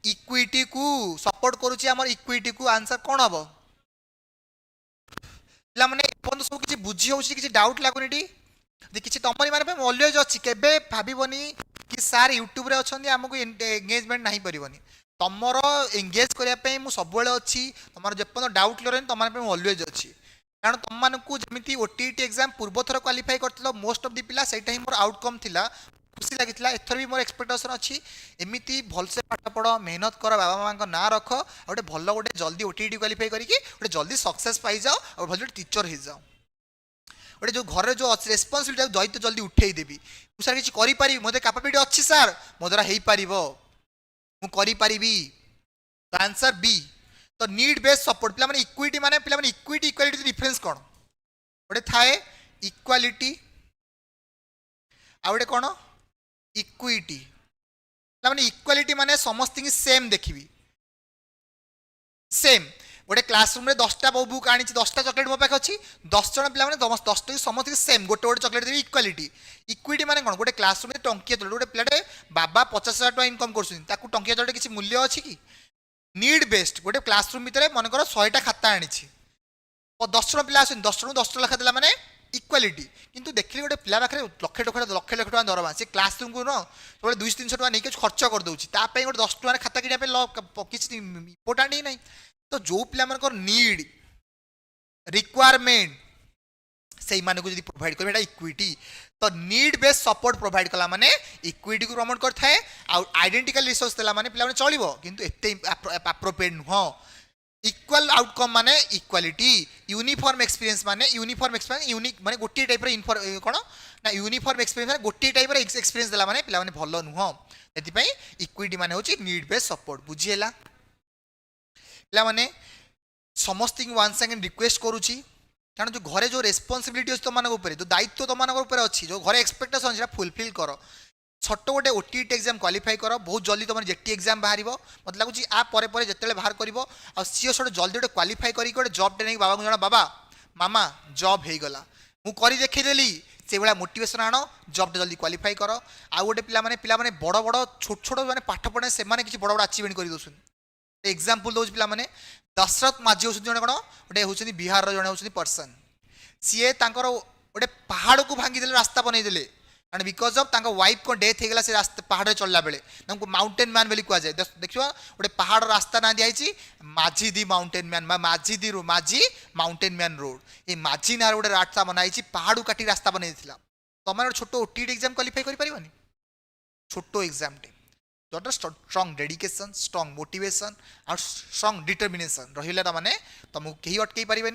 इक्विटी को सपोर्ट करूची हमर इक्विटी को आंसर कोन हबो पिला माने अपन सब किछि बुझी होउची किछि डाउट लागुनिटी जे किछि तमरी माने ऑलवेज अछि केबे भाबिबोनी कि सर यूट्यूब रे अछंदी हमको एंगेजमेंट नहीं परिबनी तमर एंगेज करिया पे मु सब बेले अछि तमर जेपन डाउट लरेन तमन पे ऑलवेज अछि कारण तम मानकू जेमिति ओटीटी एग्जाम पूर्व थर क्वालिफाई करथिलो मोस्ट ऑफ द पिला सेटा ही मोर आउटकम थिला खुशी लागितला एथर भी मोर एक्सपेक्टेशन अछि एमिति भलसे पाठ पढ मेहनत कर बाबा मां का ना रख ओटे भल्लो ओटे जल्दी ओटीटी क्वालिफाई करिकि ओटे जल्दी सक्सेस पाई जाओ और भल्लो टीचर हे जाओ ओटे जो घर जो रेस्पॉन्सिबिलिटी दायित्व जल्दी उठेई देबी मु सर किछि करि पारि मोते कैपेबिलिटी अछि सर मो द्वारा हेई पारिबो मु करि पारिबी तो आंसर बी तो नीड बेस्ड सपोर्ट पिला माने इक्विटी इक्वालिटी डिफरेंस कोन ओटे थाए इक्वालिटी आ ओटे कोन इक्विटी पिला माने इक्वालिटी माने समस्त की सेम देखिबी सेम गोटे क्लासरूम में 10टा बुक आनी 10टा चॉकलेट मो पाखे अच्छी 10 जन पिला 10टा समस्त सेम गोटे गोटे चॉकलेट देवी इक्वालिटी इक्विटी माने कोन गोटे क्लासरूम में टंकिया चॉकलेट गोटे पिलाटे बाबा 50,000 टका इनकम करछन ताकू टंकिया चॉकलेट किछि मूल्य अछि कि नीड बेस्ड गोटे क्लासरूम भितर मन कर 100टा खाता आनी 10 जन पिला आछन 10 जन 10 लाख देला माने इक्वालिटी किंतु देखली गोटे पिला पाखे लक्ष टका दरमा से क्लासरूम को न 200-300 टका नहीं खर्च कर दउछि ता पई गोटे 10 टका खाता किनिया पे किछि इंपोर्टेंट ही नहीं तो जो पिला मानकर नीड रिक्वायरमेंट से माने को जदी प्रोवाइड कर बेटा इक्विटी तो नीड बेस्ड सपोर्ट प्रोवाइड कला माने इक्विटी को प्रमोट करथाए आ आइडेंटिकल रिसोर्स देला माने पिला माने चलिबो किंतु एते एप्रोप्रिएट नुह इक्वल आउटकम माने इक्वालिटी यूनिफॉर्म एक्सपीरियंस माने यूनिफॉर्म एक्सपीरियंस यूनिक माने गोटी टाइप रे कोन ना यूनिफॉर्म एक्सपीरियंस माने गोटी टाइप रे एक्सपीरियंस देला माने पिला माने भलो नुह एति पई इक्विटी माने होची नीड बेस्ड सपोर्ट बुझिएला पिला माने समस्त वन सेकेंड रिक्वेस्ट करुच्ची कारण जो घरे जो रेस्पॉन्सिबिलिटी अच्छी तुम ऊपर जो दायित्व तुम ऊपर अच्छी जो घरे एक्सपेक्टेशन से फुलफिल कर छोट गोटे ओटीटी एग्जाम क्वालिफाई कर बहुत जल्दी तुम जेटी एग्जाम बाहर मत लगुच आपर जिते बाहर कर सी सो जल्दी गोटे क्वालिफाई कर जॉब नहीं बाबा को जाना बाबा मामा जॉब हो गला मुझे देखीदेली से भाया मोटिवेशन आण जॉब जल्दी क्वालिफाई कर आउ गोटे पिला बड़ बड़ छोट छोट मैंने पाठ पढ़े से बड़ बड़ अचिवमेंट कर दौन एग्जाम्पल दौर पिला माने दशरथ माझी हूँ जड़े कौन गोटे हूँ बिहार जड़े हूँ पर्सन सी गोटे पहाड़ को भांगीदे रास्ता बनईदे एंड बिकज ऑफ वाइफ को डेथ होगा से रास्ता पहाड़ चलला बेले माउंटेन मैन बोली कहुए देखिए गोटे पहाड़ रास्ता ना दिखाई माझी दी माउंटेन मैन माझी माउंटेन मैन रोड ये माझी ना गोटे रास्ता बनाई पहाड़ काटी रास्ता बनई तुम छोट ओटीटी एग्जाम क्वालिफाई कर छोट एग्जाम टे जोटा स्ट्रॉन्ग डेडिकेशन स्ट्रॉन्ग मोटिवेशन और स्ट्रॉन्ग डिटर्मिनेशन रहा माने तुमको कहीं अटकई पारे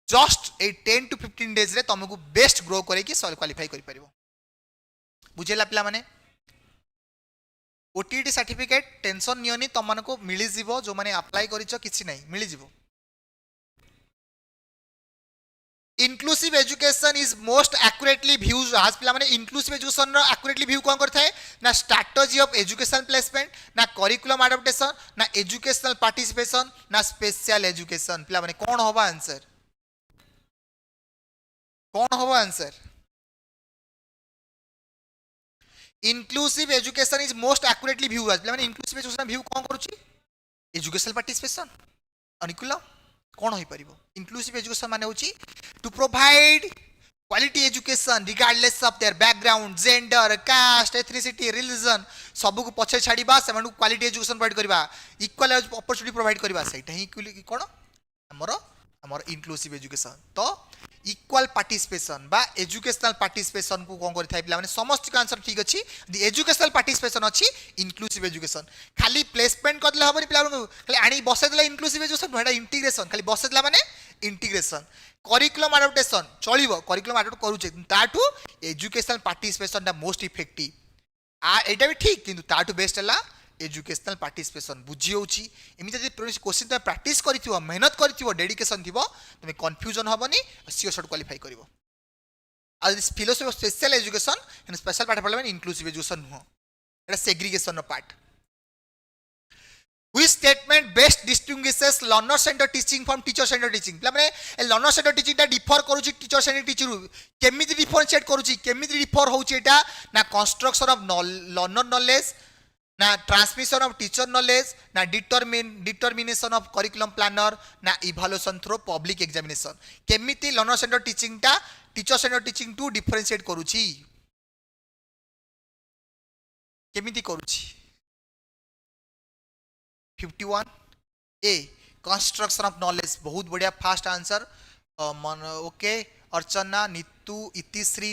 जस्ट ए 10 to 15 डेज रे तुमको बेस्ट ग्रो करके क्वालिफाई कर बुझेला पिला माने ओटीटी सर्टिफिकेट टेंशन नियोनी तुमको मिल जीवो जो माने अप्लाई करिचो किछि नहीं मिल जीवो inclusive education is most accurately views आज पिला माने इनक्लूसिव एजुकेशन रो एक्यूरेटली व्यू कोन करथाय ना स्ट्रैटेजी ऑफ एजुकेशन प्लेसमेंट ना करिकुलम एडाप्टेशन ना एजुकेशनल पार्टिसिपेशन ना स्पेशल एजुकेशन पिला माने कोन होबा answer inclusive education is most accurately view आज माने इनक्लूसिव एजुकेशन व्यू कोन करूची एजुकेशनल पार्टिसिपेशन अनुकूल कोन होई परिबो इनक्लूसिव एजुकेशन माने होची to provide quality education regardless of their background gender caste ethnicity religion सब को पछे छाड़ीबा से क्वालिटी एजुकेशन प्रोवाइड करबा इक्वल अपॉर्चुनिटी प्रोवाइड करबा सेटा ही कोन हमर हमर इनक्लूसिव एजुकेशन तो इक्वल पार्टिसिपेशन बा एजुकेशनल पार्टिसिपेशन को कोन करि थाइ पिला माने समस्त का आंसर ठीक अछि द एजुकेशनल पार्टिसिपेशन अछि इनक्लूसिव एजुकेशन खाली प्लेसमेंट करले हबनी पिला खाली आनी बसे देला इनक्लूसिव एजुकेशन हेडा इंटीग्रेशन खाली बसे देला माने इंटीग्रेशन करिकुलम अडॉप्टेशन चलिबो करिकुलम अडॉप्ट करूचे ताटू एजुकेशनल पार्टिसिपेशन दा मोस्ट इफेक्टिव आ एटा भी ठीक किंतु ताटू बेस्ट हला एजुकेशनल पार्टिसिपेशन बुझी होची एमि जदि क्वेश्चन त प्रैक्टिस करिथिबो मेहनत करिथिबो डेडिकेशन थिबो तमे कंफ्यूजन हबनी सियोर शॉट क्वालिफाई करिवो आ this philosophy of special education and special part पढले इनक्लूसिव एजुकेशन नो एटा segregation no part Which statement best distinguishes learner centered teaching from teacher centered teaching माने learner centered teaching ता differ करूची teacher centred teacher केमिति differentiate करूची केमिति differ होची एटा ना कंस्ट्रक्शन ऑफ लर्नर नॉलेज ना ट्रांसमिशन ऑफ टीचर नॉलेज ना डिटरमिनेशन ऑफ करिकुलम प्लानर ना इवैल्यूएशन थ्रू पब्लिक एग्जामिनेशन केमिति लर्नर सेंटर्ड टीचिंग ता teacher centred teaching to differentiate करूची केमिति करूची 51 ए कंस्ट्रक्शन ऑफ नॉलेज बहुत बढ़िया फास्ट आंसर ओके अर्चना नितु इतिश्री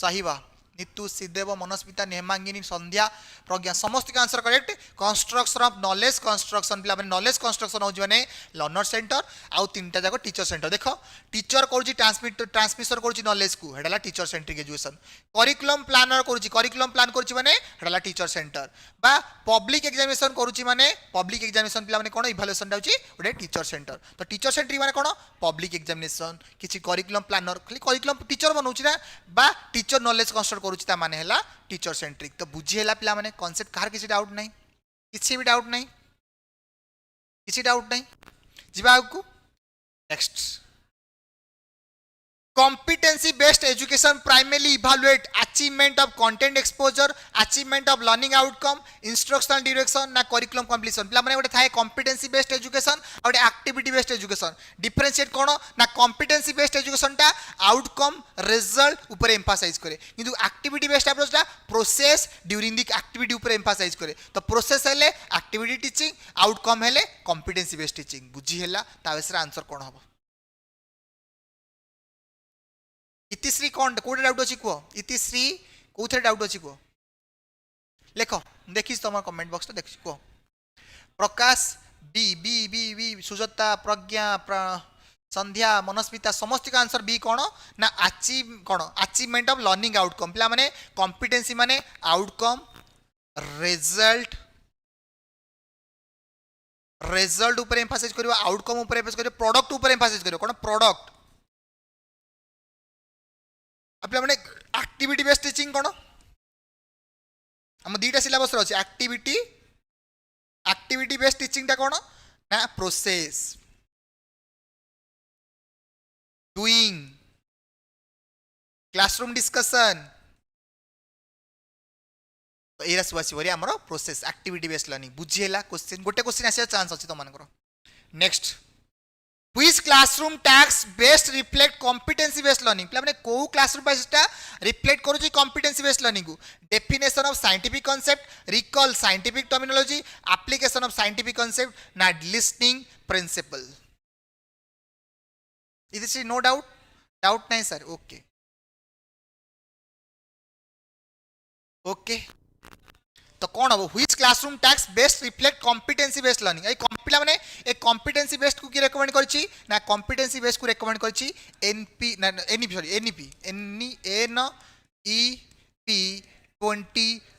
साहिबा नितु सिद्धेव मनस्मिता नेमांगिनी संध्या प्रज्ञा समस्त का answer correct construction of knowledge construction पिला माने नॉलेज कंस्ट्रक्शन हो माने लर्नर सेंटर आउ तीनटा जाको टीचर सेंटर देखो टीचर करूची ट्रांसमिशन करूची नॉलेज को हेडाला teacher centric education curriculum planner करूची करिकुलम प्लान करूची माने हेडाला टीचर सेंटर बा पब्लिक एग्जामिनेशन करूची माने पब्लिक एग्जामिनेशन पिला माने कोन इवैल्यूएशन डाउची ओडे टीचर सेंटर तो टीचर सेंट्रिक माने कोन पब्लिक एग्जामिनेशन किछि करिकुलम प्लानर खाली करिकुलम टीचर बनौची ना बा टीचर नॉलेज कंस्ट्रक्ट करूची ता माने हैला टीचर सेंट्रिक तो बुझी हैला पिला माने कांसेप्ट कार किछि डाउट नहीं किछि भी डाउट नहीं किछि डाउट नहीं जिबा को next competency based education primarily evaluate achievement of content exposure achievement of learning outcome instructional direction na curriculum completion पिला माने गोटे थाए competency based education और गोटे activity based education differentiate कोन ना competency based education टा outcome result ऊपर emphasize करे किंतु activity based approach टा process during the activity ऊपर emphasize करे तो process हेले activity teaching outcome हेले competency based teaching बुझी हैला ता बेसरा आंसर कोन हबो इतिश्री कौन कोटे डाउट अछि को इतिश्री कोथे डाउट अछि को लेखो देखिस तमर कमेंट बॉक्स तो देखि को प्रकाश बी बी बी बी सुजता प्रज्ञा संध्या मनस्मिता समस्त का आंसर बी कोन ना अचीवमेंट ऑफ लर्निंग आउटकम पिला माने कॉम्पिटेंसी माने आउटकम रिजल्ट ऊपर एम्फासाइज करियो आउटकम ऊपर एम्फासाइज करियो प्रोडक्ट ऊपर एम्फासाइज करियो कोन प्रोडक्ट अपने माने एक्टिविटी बेस्ड टीचिंग कोन हम दीटा सिलेबस रो अछि एक्टिविटी बेस्ड टीचिंग ता कोन ना प्रोसेस डूइंग क्लासरूम डिस्कशन तो एरा सुवासी वरी हमरो प्रोसेस एक्टिविटी बेस्ड लर्निंग बुझिएला क्वेश्चन गोटे क्वेश्चन आसे चांस अछि तो मानकर next Which classroom tasks best reflect competency based learning पिला माने को क्लासरूम बेस्ड रिफ्लेक्ट करू छी competency based learning को definition of scientific concept recall scientific terminology application of scientific concept na listening principle is no doubt नहीं sir okay तो कौन हम which classroom task best reflect competency based learning ए पिला माने ए कॉम्पिटेंसी बेस्ड को की रेकमेंड करछि ना कॉम्पिटेंसी बेस्ड को रेकमेंड करछि एनपी ना NEP sorry NEP NEP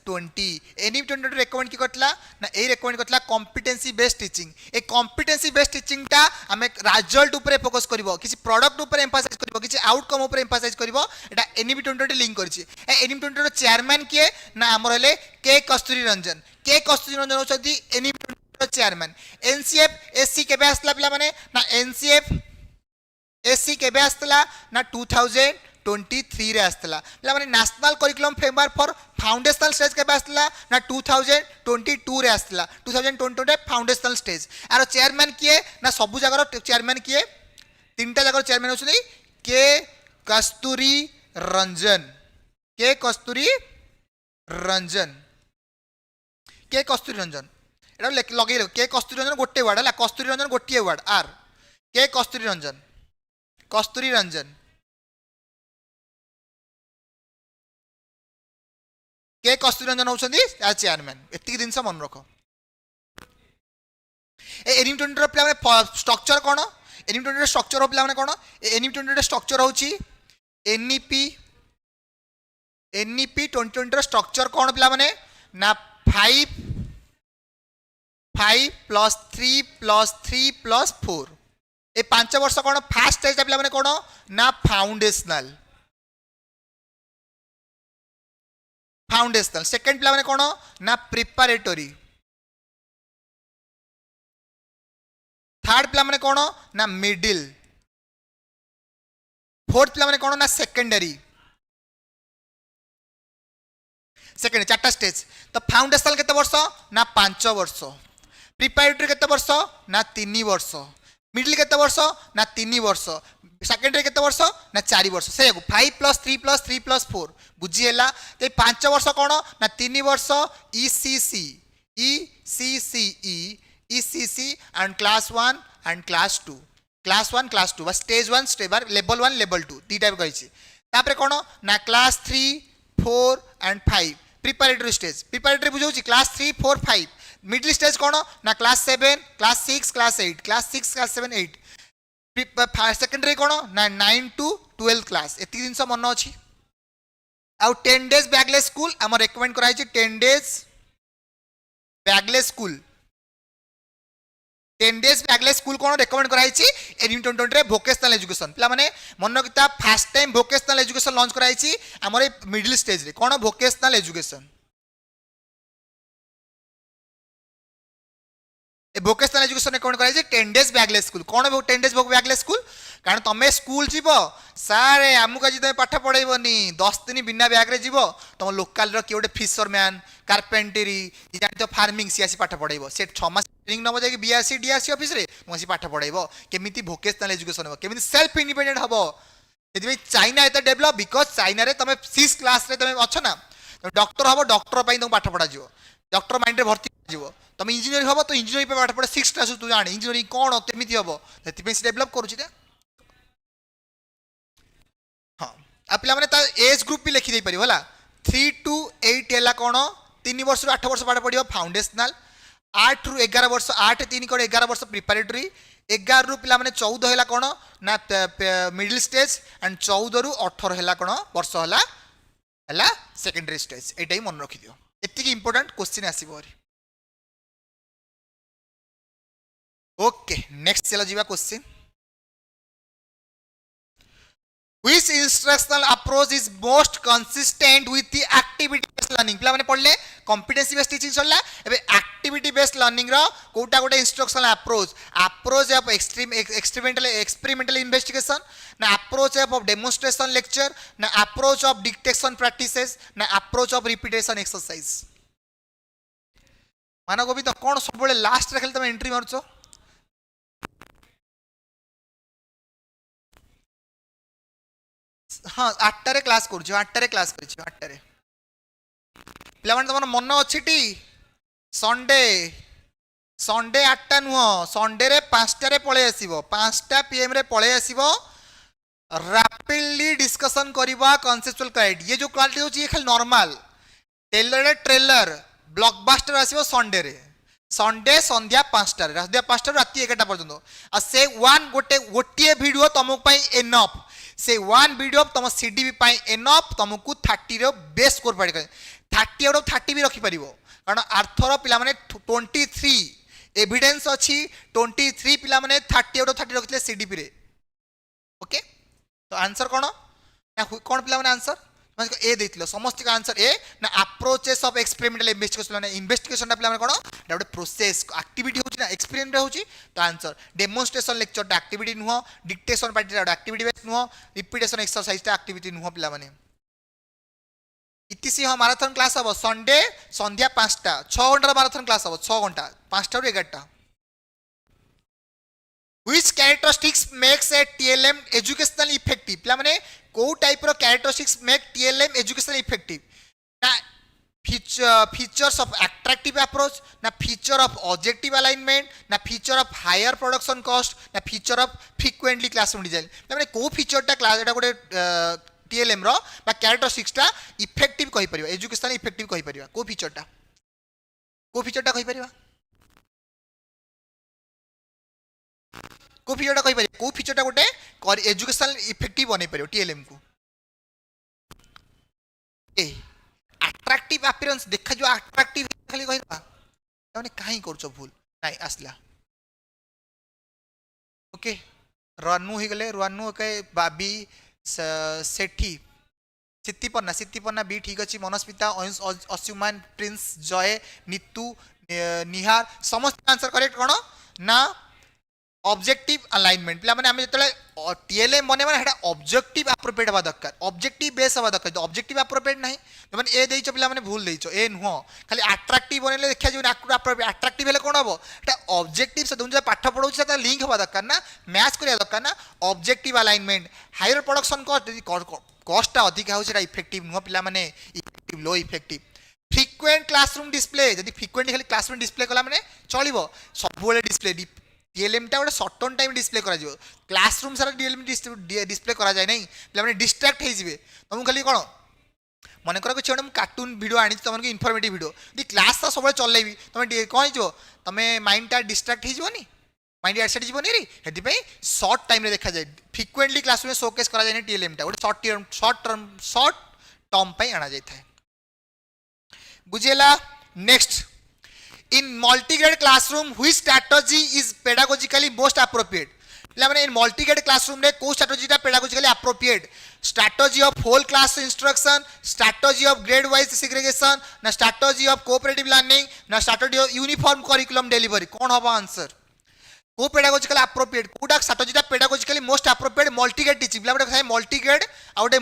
2020 NEP 2020 recommend की करतला ना ए रेकमेंड करतला कॉम्पिटेंसी बेस्ड टीचिंग ए कॉम्पिटेंसी बेस्ड टीचिंग टा हमें रिजल्ट ऊपर फोकस करबो किसी प्रोडक्ट ऊपर एम्फासाइज करबो किसी आउटकम ऊपर एम्फासाइज करबो एटा एनईपी 2020 लिंक करछि ए एनईपी 2020 चेयरमैन किए ना हमर हेले के कस्तूरी रंजन होचदी एनईपी 2020 चेयरमैन एनसीएफ एससी केबे आसला पिला माने ना एनसीएफ एससी केबे आसला ना 2012 2023 रे आस्थिला पिला माने national curriculum framework for foundational stage के आस्थिला ना 2022 रे आस्थिला 2022 रे फाउंडेशनल स्टेज आरो चेयरमैन किए ना सबु जगर चेयरमैन किए तीनटा जगर चेयरमैन होछनी के कस्तूरी रंजन के कस्तूरी रंजन एटा लगे के कस्तूरी रंजन गोटे वर्ड है कस्तूरी रंजन गोटे वर्ड आर के कस्तूरी रंजन के कस्तूरी रंजन होउछंदी चेयरमैन एतिक दिन मन रख एनिम 20 पिला माने स्ट्रक्चर कोन एनिम 20 स्ट्रक्चर हो पिला माने कोन एनिम 20 स्ट्रक्चर होउची एनईपी 2020 स्ट्रक्चर कोन पिला माने ना 5 + 3 + 3 + 4 ए 5 वर्ष कोन फास्ट स्टेज पिला माने कोन ना फाउंडेशनल सेकंड पिला माने कोन ना प्रिपरेटरी थर्ड पिला माने कोन ना मिडिल फोर्थ पिला माने कोन ना सेकेंडरी चारटा स्टेज तो फाउंडेशनल केते वर्ष ना 5 वर्ष प्रिपरेटरी केते वर्ष ना 3 वर्ष मिडिल केते वर्ष ना 3 वर्ष सेकेंडरी केते वर्ष ना 4 वर्ष से 5 + 3 + 3 + 4 बुझी हैला ते 5 वर्ष कोन ना 3 वर्ष ECC and class 1 and class 2 बस स्टेज 1 स्टेज लेवल 1 लेवल 2 दी टाइप कहिछि तापर कोन ना class 3 4 and 5 preparatory stage preparatory बुझौछि क्लास 3 4 5 मिडिल स्टेज कोन ना class 7 class 6 class 8 class 6 class 7 8 secondary कोन ना 9 to 12 क्लास एति दिन मन अछि आ 10 days बैगलेस स्कूल हम रेकमेंड कराइ छी 10 days bagless school 10 days bagless school कोन रेकमेंड कराइ छी एनिम 2020 रे वोकेशनल एजुकेशन पिला माने मन किता first time vocational education launch कराइ छी हमर मिडिल स्टेज रे कोन वोकेशनल एजुकेशन ए वोकेशनल एजुकेशन रेकमेंड कराइ छी 10 days बैगलेस स्कूल कोन 10 days बैगलेस स्कूल कारण तमे स्कूल जीव सारे आमुक आज तुम पाठ पढ़ेबनी 10 दिन बिना बैग रे जीव तुम लोकल रो किए फिशरमैन कार्पेंटरी जानि तो फार्मिंग सी आसी पाठ पढ़ेब से 6 मास ट्रेनिंग नब जाके बीआरसी डीआरसी ऑफिस रे तुम आसी पाठ पढ़ेब केमिति वोकेशनल एजुकेशन हो केमिति सेल्फ इंडिपेंडेंट हबो एति चाइना एत डेवलप बिकॉज चाइना रे तुम 6 क्लास रे तुम अछ ना डॉक्टर हबो डॉक्टर पई तुम पाठ पढ़ा जीव डॉक्टर माइंड रे भर्ती जीव तुम इंजीनियर हबो तो इंजीनियरिंग पे पाठ पढ़ा 6 क्लास तू जान इंजीनियरिंग कोन केमिति हबो एति पे डेवलप करूची रे हाँ आ पिला माने ता एज ग्रुप भी लिखि दे परिबो हला 3 to 8 हैला कोन 3 वर्ष रु 8 वर्ष पाठ पढ़ियो फाउंडेशनल 8 रु 11 वर्ष 8 3 कोन 11 वर्ष प्रिपरेटरी 11 रु पिला माने 14 हैला कोन ना मिडिल स्टेज एंड 14 रु 18 हैला कोन वर्ष हैला सेकेंडरी स्टेज एटाई मन रखि दियो एतिकी इंपोर्टेंट क्वेश्चन आसीबो ओके नेक्स्ट चलो जीवा question Which instructional approach is most consistent with the activity based learning? पिला माने पढ़ले competency based teaching सरला एबे activity based learning रो कोटा गोटे instructional approach of experimental investigation ना approach of demonstration lecture ना approach of dictation practices ना approach of repetition exercise माना को भी तो कोन सब बळे लास्ट रे खाली तुम एंट्री मारछो हाँ 8 क्लास कर 8 क्लास कर 8 पिला तुम मन अच्छी टी संडे 8 नुह संडे रे 5 पळे आसीबो 5 PM रे पळे आसीबो रैपिडली डिस्कशन करबा कॉन्सेप्चुअल क्लाइड ये जो क्वालिटी होची ये खाली नॉर्मल ट्रेलर ब्लॉकबस्टर आसीबो संडे रे संडे संध्या 5 संध्या 5 राति 11 पर्यंत आ से वन गोटे वीडियो तुम पई एनफ से वन वीडियो तुम सीडीपी पाई एनफ तुमको 30 रो बेस्ट स्कोर पड़े 30 आउट ऑफ 30 भी रखि परिबो कारण आर्थर पिला माने 23 एविडेंस अछि 23 पिला माने 30 आउट ऑफ 30 रखिले सीडीपी रे ओके तो आंसर कोन पिला माने आंसर ए देथिलो समस्त का आंसर ए ना अप्रोचेस ऑफ एक्सपेरिमेंटल इन्वेस्टिगेशन ना इन्वेस्टिगेशन टा पिला कोन गोटे प्रोसेस एक्टिविटी होची ना एक्सपेरिमेंट होची तो आंसर डेमोन्स्ट्रेशन लेक्चर टा एक्टिविटी नुह डिक्टेशन पार्टी टा एक्टिविटी बेस नुह रिपीटेशन एक्सरसाइज टा एक्टिविटी नुह पिला माने इतिसी हम मैराथन क्लास हम संडे संध्या 5टा 6 घंटा मैराथन क्लास हम 6 घंटा 5टा रु 11टा Which characteristics makes a TLM educationally effective? पिला माने को टाइप रो characteristics make TLM educationally effective? ना features of attractive approach, ना feature of objective alignment, ना feature of higher production cost, ना feature of frequently classroom design. पिला माने को feature टा क्लास एटा गोटे TLM रो बा characteristics टा effective कहि परिबा educationally effective कहि परिबा को feature टा कहि परिबा को फीचर टा कहि परिबा को फीचर टा गोटे एजुकेशनल इफेक्टिव बनै परिबो टीएलएम को ए अट्रैक्टिव अपीयरेंस देखा जो अट्रैक्टिव खाली कहिबा माने काहे करछो भूल नाही आसला ओके रानू ही गले रानू के बाबी सेठी सित्तिपन्ना बी ठीक अछि मनस्मिता अस्युमान प्रिंस जय नीतू निहार समस्त आंसर करेक्ट कोन ना ऑब्जेक्टिव अलाइनमेंट पिला माने हमें जतले टीएलएम बने माने हेटा ऑब्जेक्टिव एप्रोप्रिएट हवा दरकार ऑब्जेक्टिव बेस हवा दरकार ऑब्जेक्टिव एप्रोप्रिएट नहीं माने ए देइछो पिला माने भूल देइछो ए नुह खाली अट्रैक्टिव बनेले देखा जो अट्रैक्टिव हेले कोन हबो एटा ऑब्जेक्टिव से तुम जे पाठ पढौछ ता लिंक हवा दरकार ना मैच करिया दरकार ना objective alignment higher production cost अधिक होछ एटा इफेक्टिव नुह पिला माने effective low effective frequent classroom display यदि फ्रीक्वेंट खाली क्लासरूम डिस्प्ले कला माने चलिबो सब बेले डिस्प्ले टीएलएम टा गोटे सर्ट टर्न टाइम डिस्प्ले करा जिवो क्लासरूम सारा टीएलएम डिस्प्ले करा जाय नहीं पिला माने डिस्ट्रैक्ट हे जिवे तुम खाली कोन मन कर कि हम कार्टून वीडियो आनी तुमको इनफॉर्मेटिव वीडियो दी क्लास ता सब चलेबी तुम कौन हो तुम माइंड टा डिस्ट्रैक्ट हो माइंड एड सेट जीवनी रे हेति पई शॉर्ट टाइम रे देखा जाय फ्रीक्वेंटली क्लास में शोकेस करा जाय टीएलएम टा गोटे शॉर्ट टर्म पई आना जाय थाए बुझेला next in multi-grade classroom which strategy is pedagogically most appropriate पिला माने in multi-grade classroom रे को strategy टा pedagogically appropriate strategy of whole class instruction strategy of grade wise segregation ना strategy of cooperative learning ना strategy of uniform curriculum delivery कौन होबा answer को pedagogically appropriate कोटा strategy टा pedagogically most appropriate multi-grade teaching पिला माने थाए multi-grade आउटे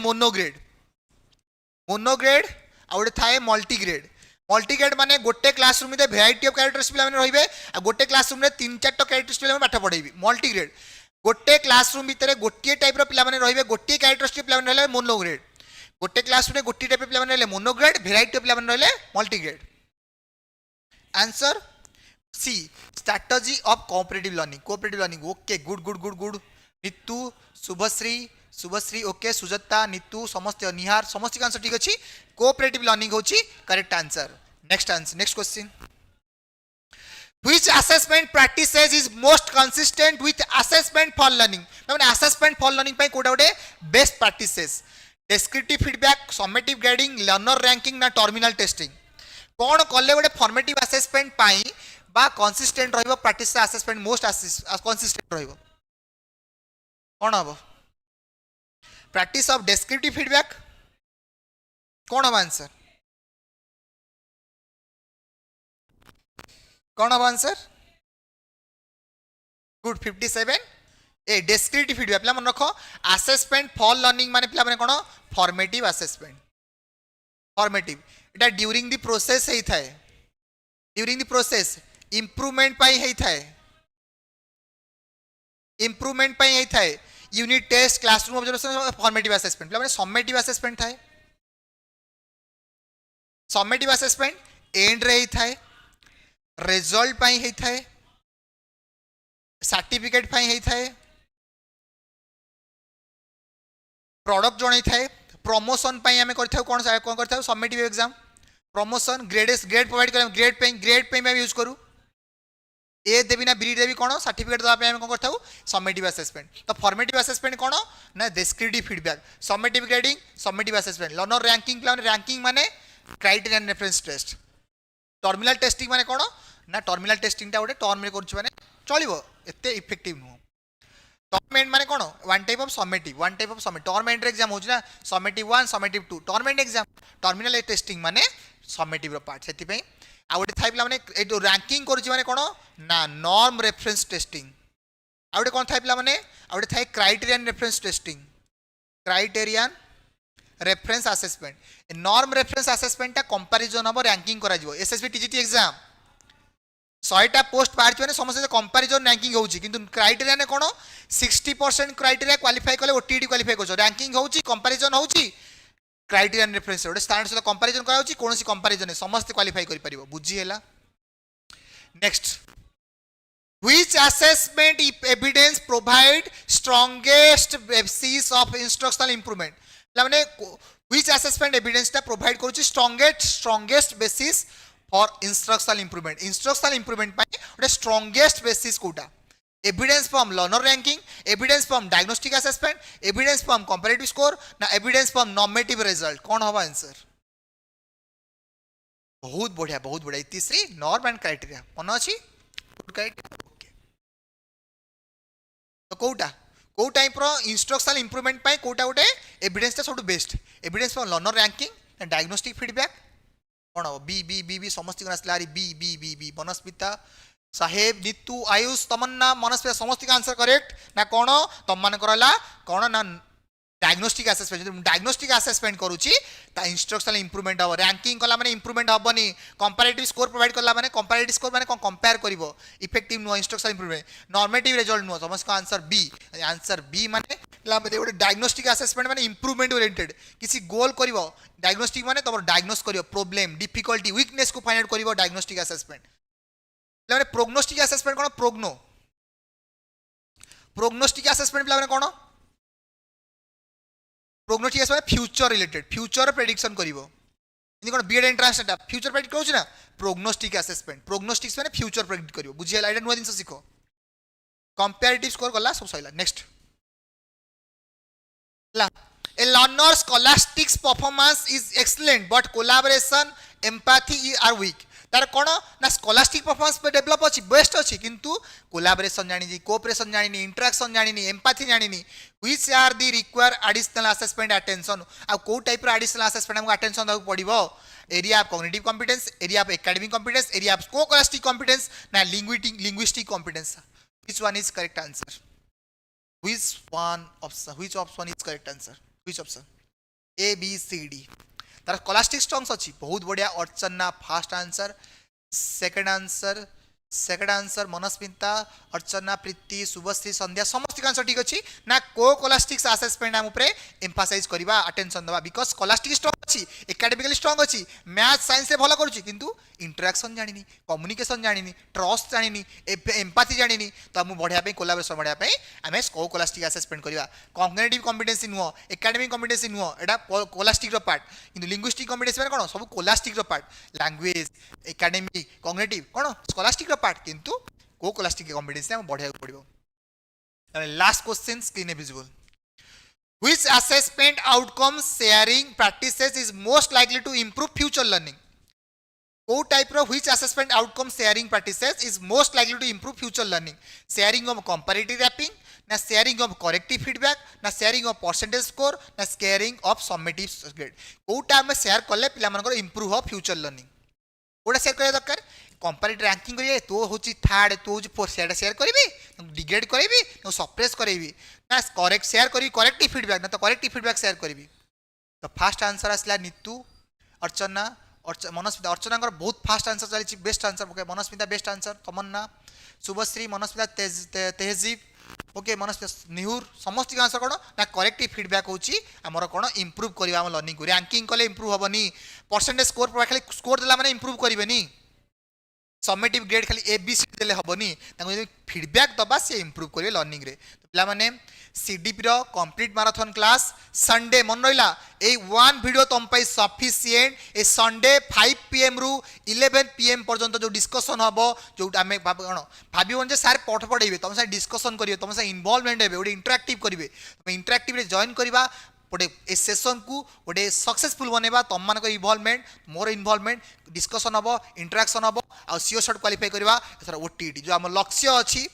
monograde आउटे थाए multi-grade मल्टीग्रेड माने गोटे क्लासरूम में भेराइटी ऑफ कैरेक्टर्स पिला माने रहिबे आ गोटे क्लासरूम में 3-4 कैरेक्टर्स पिला माने पाठ पढाइबे मल्टीग्रेड गोटे क्लासरूम भितर गोटे टाइप रो पिला माने रहिबे गोटे कैरेक्टर्स पिला माने रहले मोनोग्रेड गोटे क्लासरूम में गोटे टाइप पिला माने रहले मोनोग्रेड भेराइटी ऑफ पिला माने रहले multigrade answer C strategy of cooperative learning okay good Neetu Subhashree okay Sujata Neetu समस्त निहार समस्त आंसर ठीक अछि कोऑपरेटिव लर्निंग होची correct answer next question which assessment practices is most consistent with assessment for learning माने assessment for learning पई कोडा गोटे best practices descriptive feedback summative grading learner ranking ना terminal testing कोन कले गोटे फॉर्मेटिव असेसमेंट पई बा कंसिस्टेंट रहइबो प्रैक्टिस असेसमेंट मोस्ट कंसिस्टेंट रहइबो कोन हबो प्रैक्टिस ऑफ descriptive feedback कौन हम आंसर कौन हम answer good 57 a descriptive feedback पिला मन रखो असेसमेंट फॉर लर्निंग माने पिला माने कोन फॉर्मेटिव असेसमेंट फॉर्मेटिव एटा ड्यूरिंग द प्रोसेस हेई थाए ड्यूरिंग द प्रोसेस इंप्रूवमेंट पाई हेई थाए unit test classroom observation formative assessment पिला माने समेटिव असेसमेंट थाए समेटिव असेसमेंट एंड रे थाए रिजल्ट पाई हे थाए सर्टिफिकेट पाई हे थाए प्रोडक्ट जणे थाए प्रमोशन पाई हमें करथाउ कोन करथाउ summative exam promotion grade provide कर ग्रेड पे मैं यूज करू ए देवी ना बी देवी कोन सर्टिफिकेट दबा पे हम कोन करथाउ समेटिव असेसमेंट तो फॉर्मेटिव असेसमेंट कोन ना descriptive feedback summative grading summative assessment learner ranking माने criterion reference test terminal testing माने कोन ना टर्मिनल टेस्टिंग टा गोटे टर्म रे करछु माने चलिबो एते इफेक्टिव नु टर्म एंड माने कोन one type of summative term end exam हो ना summative 1 summative 2 term end exam terminal testing माने समेटिव रो पार्ट सेति पई आ गोटे थाइ पिला माने ए जो रैंकिंग करूची माने कोन ना नॉर्म रेफरेंस टेस्टिंग आ गोटे कोन थाइ पिला माने आ गोटे Thai criterion reference testing criterion reference assessment norm reference assessment ता कंपैरिजन हम रैंकिंग करा जिवो एसएसबी टीजीटी एग्जाम 100टा पोस्ट बाहर माने समस्त कंपैरिजन रैंकिंग होउची किंतु क्राइटेरिया ने कोन 60% क्राइटेरिया क्वालिफाई कले ओटीईटी क्वालिफाई करछो रैंकिंग होउची कंपैरिजन होउची क्राइटेरियन रेफरेंस ओडे स्टैंडर्ड से कंपैरिजन करा होउची कोनोसी कंपैरिजन ने समस्त क्वालिफाई करि परिबो बुझी हैला next Which assessment evidence provide strongest basis of instructional improvement? लाने which assessment evidence टा provide करूची strongest basis for instructional improvement पाई उटे strongest basis कोटा evidence from learner ranking, evidence from diagnostic assessment, evidence from comparative score ना evidence from normative result कौन होगा answer बहुत बढ़िया तीसरी नॉर्म एंड क्राइटेरिया मन अच्छी तो कोटा को टाइप रो इंस्ट्रक्शनल इंप्रूवमेंट पाई कोटा गोटे एविडेंस ता सब best evidence from learner ranking diagnostic feedback कौन हम बी बी बी बी समस्त आसला B B B B Manasmita साहेब नीतू आयुष तमन्ना मनस्मिता समस्त आंसर करेक्ट ना कौन तुम मान कौन ना डायग्नोस्टिक असेसमेंट करूची ता इंस्ट्रक्शनल इंप्रूवमेंट हम रैंकिंग कला माने इंप्रूवमेंट हबनी कंपैरेटिव स्कोर प्रोवाइड कला माने कंपैरेटिव स्कोर माने कंपेयर करिवो effective no instructional improvement normative result no समस्त का आंसर बी माने ला माने गोटे डायग्नोस्टिक असेसमेंट माने इंप्रूवमेंट ओरिएंटेड किसी गोल करिवो डायग्नोस्टिक माने तमर डायग्नोस करिवो प्रॉब्लम डिफिकल्टी वीकनेस को फाइंड आउट करिवो डायग्नोस्टिक असेसमेंट माने प्रोग्नोस्टिक असेसमेंट कोन प्रोग्नोस्टिक असेसमेंट माने कोन prognostic assessment future related future prediction करिवो इन कोन बीएड एंट्रेंस टा फ्यूचर प्रेडिक्ट करूछ ना प्रोग्नोस्टिक असेसमेंट प्रोग्नोस्टिक्स माने फ्यूचर प्रेडिक्ट करिवो बुझियला एटा नुवा दिन से सिखो कंपैरेटिव स्कोर गला सब सइला नेक्स्ट ला a learner's scholastics performance is excellent but collaboration empathy are weak तार कोन ना स्कॉलास्टिक परफॉर्मेंस पे डेवलप अछि बेस्ट अछि किंतु कोलैबोरेशन जानि कोऑपरेशन जानि इंटरेक्शन जानि एम्पैथी जानि which are the require additional assessment attention आ को टाइप रो एडिशनल असेसमेंट हमको अटेंशन दउ पड़िबो area of cognitive competence area of academic competence area of scholastic competence ना linguistic competence which one is correct answer which option is correct answer which option A B C D तार scholastic strongs अच्छी बहुत बढ़िया Archana fast answer second answer Manasmita Archana Preeti Subhashree Sandhya समस्त answer ठीक अच्छी ना को स्कॉलास्टिक्स असेसमेंट हम ऊपर एम्फासाइज करबा अटेंशन दबा बिकॉज स्कॉलास्टिक स्ट्रॉन्ग अच्छी एकेडमिकली स्ट्रॉन्ग अच्छी मैथ साइंस से भलो करूची किंतु इंटरेक्शन जानिनी कम्युनिकेशन जानिनी ट्रस्ट जानिनी एम्पैथी जानिनी तो हम बढ़िया पे कोलैबोरेशन बढ़िया पे हमें स्कोलास्टिक असेसमेंट करबा कॉग्निटिव कॉम्पिटेंसी नुह एकेडमिक कॉम्पिटेंसी नुह एटा कोलास्टिक रो पार्ट किंतु लिंग्विस्टिक कॉम्पिटेंसी माने कोन सब कोलास्टिक रो पार्ट लैंग्वेज एकेडमिक कॉग्निटिव कोन स्कोलास्टिक रो पार्ट किंतु कोलास्टिक कॉम्पिटेंसी हम बढ़िया पड़िबो last question screen visible Which assessment outcome sharing practices is most likely to improve future learning? को टाइप रो which assessment outcome sharing practices is most likely to improve future learning? Sharing of comparative mapping, ना sharing of corrective feedback, ना sharing of percentage score, ना sharing of summative grade. कोटा में share करले पिला मानकर improve हो future learning. कोटा शेयर करे दरकार कंपैरेटिव रैंकिंग करिए तो होची थर्ड तो होची फोर्थ सेटा शेयर करबी डिग्रेड करबी तो सप्रेस करबी ना करेक्ट शेयर करी करेक्टिव फीडबैक ना तो करेक्टिव फीडबैक शेयर करबी तो फास्ट आंसर आसला नीतू अर्चना मनस्मिता अर्चना बहुत फास्ट आंसर चली best answer okay Manasmita best answer Tamanna Subhashree Manasmita Tehzeeb okay Manasmita Nihar समस्त आंसर कोन ना करेक्टिव फीडबैक होची हमर कोन इंप्रूव करबा हम लर्निंग को रैंकिंग कले इंप्रूव हबनी परसेंटेज स्कोर पर खाली स्कोर देला माने इंप्रूव करबेनी समेटिव ग्रेड खाली एबीसी देले हबनी ताको फीडबैक दबा से इंप्रूव करिवे लर्निंग रे तो पिला माने सीडीपी रो कंप्लीट मैराथन क्लास संडे मन रहिला ए वन वीडियो तुम पई सफिशिएंट ए संडे 5 pm रु 11 pm पर्यंत जो डिस्कशन हबो जो आमे भाबिबन जे सर पठ पढेबे तुम से डिस्कशन करिवे तुम से इन्वॉल्वमेंट हेबे ओडी इंटरैक्टिव करिवे तुम इंटरैक्टिव रे जॉइन करबा गोटे ए सेशन को गोटे सक्सेसफुल बनवा तुम मान इनवॉल्वमेंट मोर इनवॉल्वमेंट डिस्कशन हम इंटराक्शन हम आ सीओ शॉट क्वालिफाई करवा ओटीईटी जो आम लक्ष्य अच्छी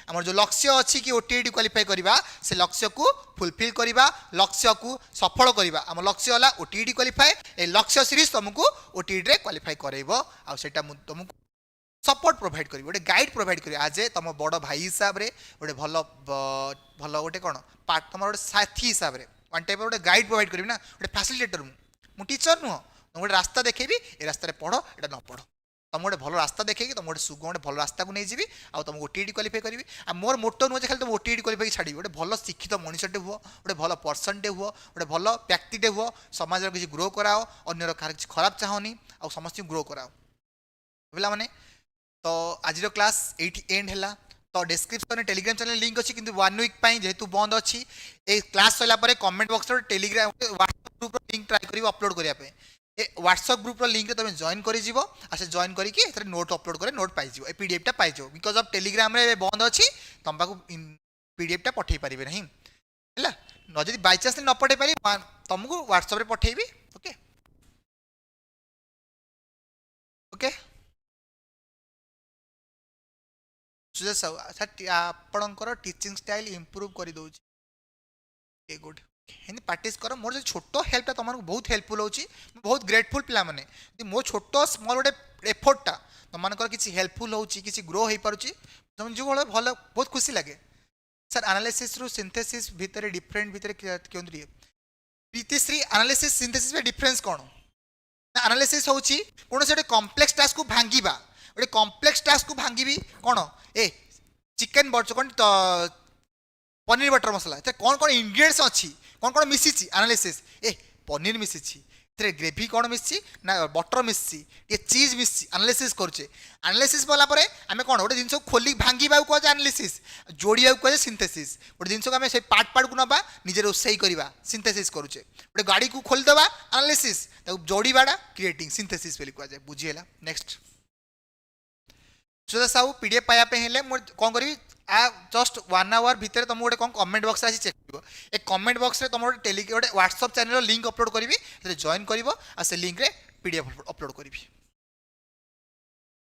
आम जो लक्ष्य अच्छी कि ओटीईटी क्वालिफाई करवा से लक्ष्य को फुलफिल करवा लक्ष्य को सफल करवा आम लक्ष्य है ओटीईटी क्वालिफाई ए लक्ष्य सीरीज तुमको ओटीईटी रे क्वालिफाई करैबो आ सेटा तुमको सपोर्ट प्रोवाइड करी गोटे गाइड प्रोवाइड करी आज तुम बड़ भाई हिसाब से गोटे भल भल गोटे कौन पार्ट तुम गोटे साथी हिसाब से वन टाइप गोटे गाइड प्रोवाइड करी ना गोटे फैसिलिटेटर मु टीचर नुह तुम गोटे रास्ता देखेबी ए रास्ता पढ़ एटा न पढ़ तुम गोटे भल रास्ता देखी तुम गोटे सुगम गोटे भल रास्ता को नहीं जी आ तुम ओटीईटी क्वालिफाई करी आ मोर मोटो नुह खाली तुम ओटीईटी क्वालिफाई छाड़ी गोटे भल शिक्षित मनुष्यटे हुआ गोटे भल पर्सनटे हुआ गोटे भल व्यक्तिटे हुआ समाज किसी ग्रो कराओ अन्यर किसी खराब चाहनी आ समस्त ग्रो कराओ बुझला माने तो आज क्लास एटी एंड है तो डिस्क्रिप्शन में टेलीग्राम चैनल लिंक अच्छी किंतु 1 वीक जेहेतु बंद अच्छी ए क्लास सैला पर कमेंट बॉक्स रे Telegram WhatsApp group link try करी अपलोड करने ए व्हाट्सएप ग्रुप लिंक रे तुम जॉइन कर जीवो आ से जॉइन करके एथरे नोट अपलोड करे नोट पाई जीवो ए पीडीएफ टा पाई जीवो बिकॉज ऑफ टेलीग्राम रे बंद अच्छी तुम पाको पीडीएफ टा पठेई परिबे नहीं हैला न जदी बाय चांस न पठेई पारी तुमको व्हाट्सएप रे पठेइबी ओके ओके सुजय साहू अच्छा आपणकर टीचिंग स्टाइल इम्प्रूव कर दौर गुड हिंदी प्रैक्टिस कर मोर जो छोट हेल्पटा तुमको बहुत हेल्पफुल होची बहुत ग्रेटफुल पिला माने मो छोट स्मॉल गोटे एफर्टटा तुमको किसी हेल्पफुल होची किसी ग्रो हो पारुची तुम जो भल बहुत खुशी लगे सर एनालिसिस रु सिंथेसिस भितर डिफरेंट भितर क्यों प्रीतिश्री एनालिसिस सिंथेसिस में डिफरेंस कौन एनालिसिस होची कौन से कॉम्प्लेक्स टास्क को भांगिबा गोटे कॉम्प्लेक्स टास्क को भांगी कौन ए चिकेन कौन पनीर बटर मसला कौन कौन इंग्रेडिएंट्स अच्छी कौन कौन मिसी एनालिसिस ए पनीर मिसी ग्रेवी कौन मिसी ना बटर मिसी ये चीज मिसी एनालिसिस करुचे एनालिसिस बोला परे आम कौन गोटे जिन खोली भांगा कहे एनालिसिस जोड़िया कहे सिंथेसिस गोटे जिन को आम से पार्ट पार्ट को नवा निजे रोसई करवा सिंथेसिस करुचे गोटे गाड़ी को खोलीदेवा एनालिसिस जोड़ाटा क्रिएटिंग सिंथेसिस कहुए बुझीगला नेक्स्ट सुधा साहू पीडीएफ पाइबा हेले कौन करी जस्ट 1 आवर भितर तुम गोटे कौन कमेंट बॉक्स आसी चेक कर ए कमेंट बॉक्स रे तुम गोटे गोटे व्हाट्सएप चैनल लिंक अपलोड करी जॉइन कर से लिंक रे पीडीएफ अपलोड करी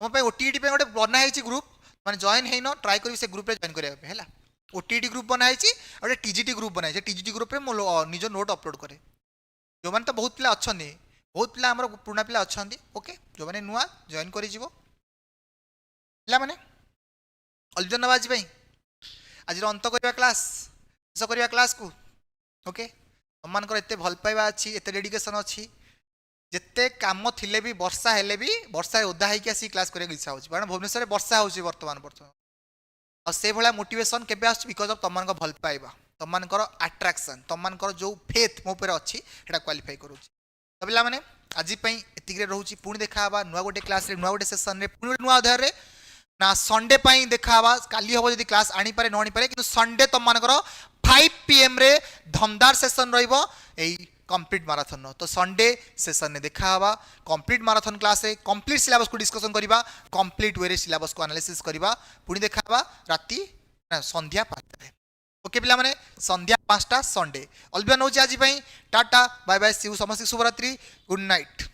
तुम ओटीईटी गोटे बनाई ग्रुप मैंने जॉइन है न ट्राई करी से ग्रुप रे जॉइन करने है ओटीईटी ग्रुप बनाई गोटे टीजीटी ग्रुप बनाई टीजीटी ग्रुप रे मो निज नोट अपलोड करे जो मैंने तो बहुत पिला अच्छा बहुत पिला आमर पुराना पिला अच्छा ओके जो मैंने नुआ जॉइन कर मैंने अलविदा नवा आज आज अंत करवा क्लास शेष करवा क्लास को ओके तुम एत भल पाइबा अच्छी एत डेडिकेशन अच्छी जिते काम थिले भी वर्षा हेले भी वर्षा ओदा होगी आसी क्लास करने इच्छा होची कारण भुवनेश्वर वर्षा होची वर्तमान और से भाया मोटिवेशन केबे आछी बिकॉज ऑफ तुम भल पाइबा तुम अट्रैक्शन तुम जो फेथ मो पर अच्छी सेटा क्वालिफाई करूची तो पिला माने आज एतिक रोची पुणी देखा नुआ गोटे क्लास रे नुआ गोटे सेशन रे पुणी नुआ अध्याय रे ना संडे पाई देखा काली हम जब क्लास आनी पारे न आनी पारे कि संडे तुम मानकर 5 PM रे धमदार सेशन रहिबो एई कंप्लीट मैराथन तो संडे सेशन ने देखा कंप्लीट मैराथन क्लास रे कंप्लीट सिलेबस को डिस्कशन करबा कंप्लीट वे रे सिलेबस को एनालिसिस करबा पुणी देखा राती संध्या 5 ओके पिला माने संध्या 5टा संडे अलविदा नौची आज tata bye bye see you समस्त शुभरात्रि गुड नाइट।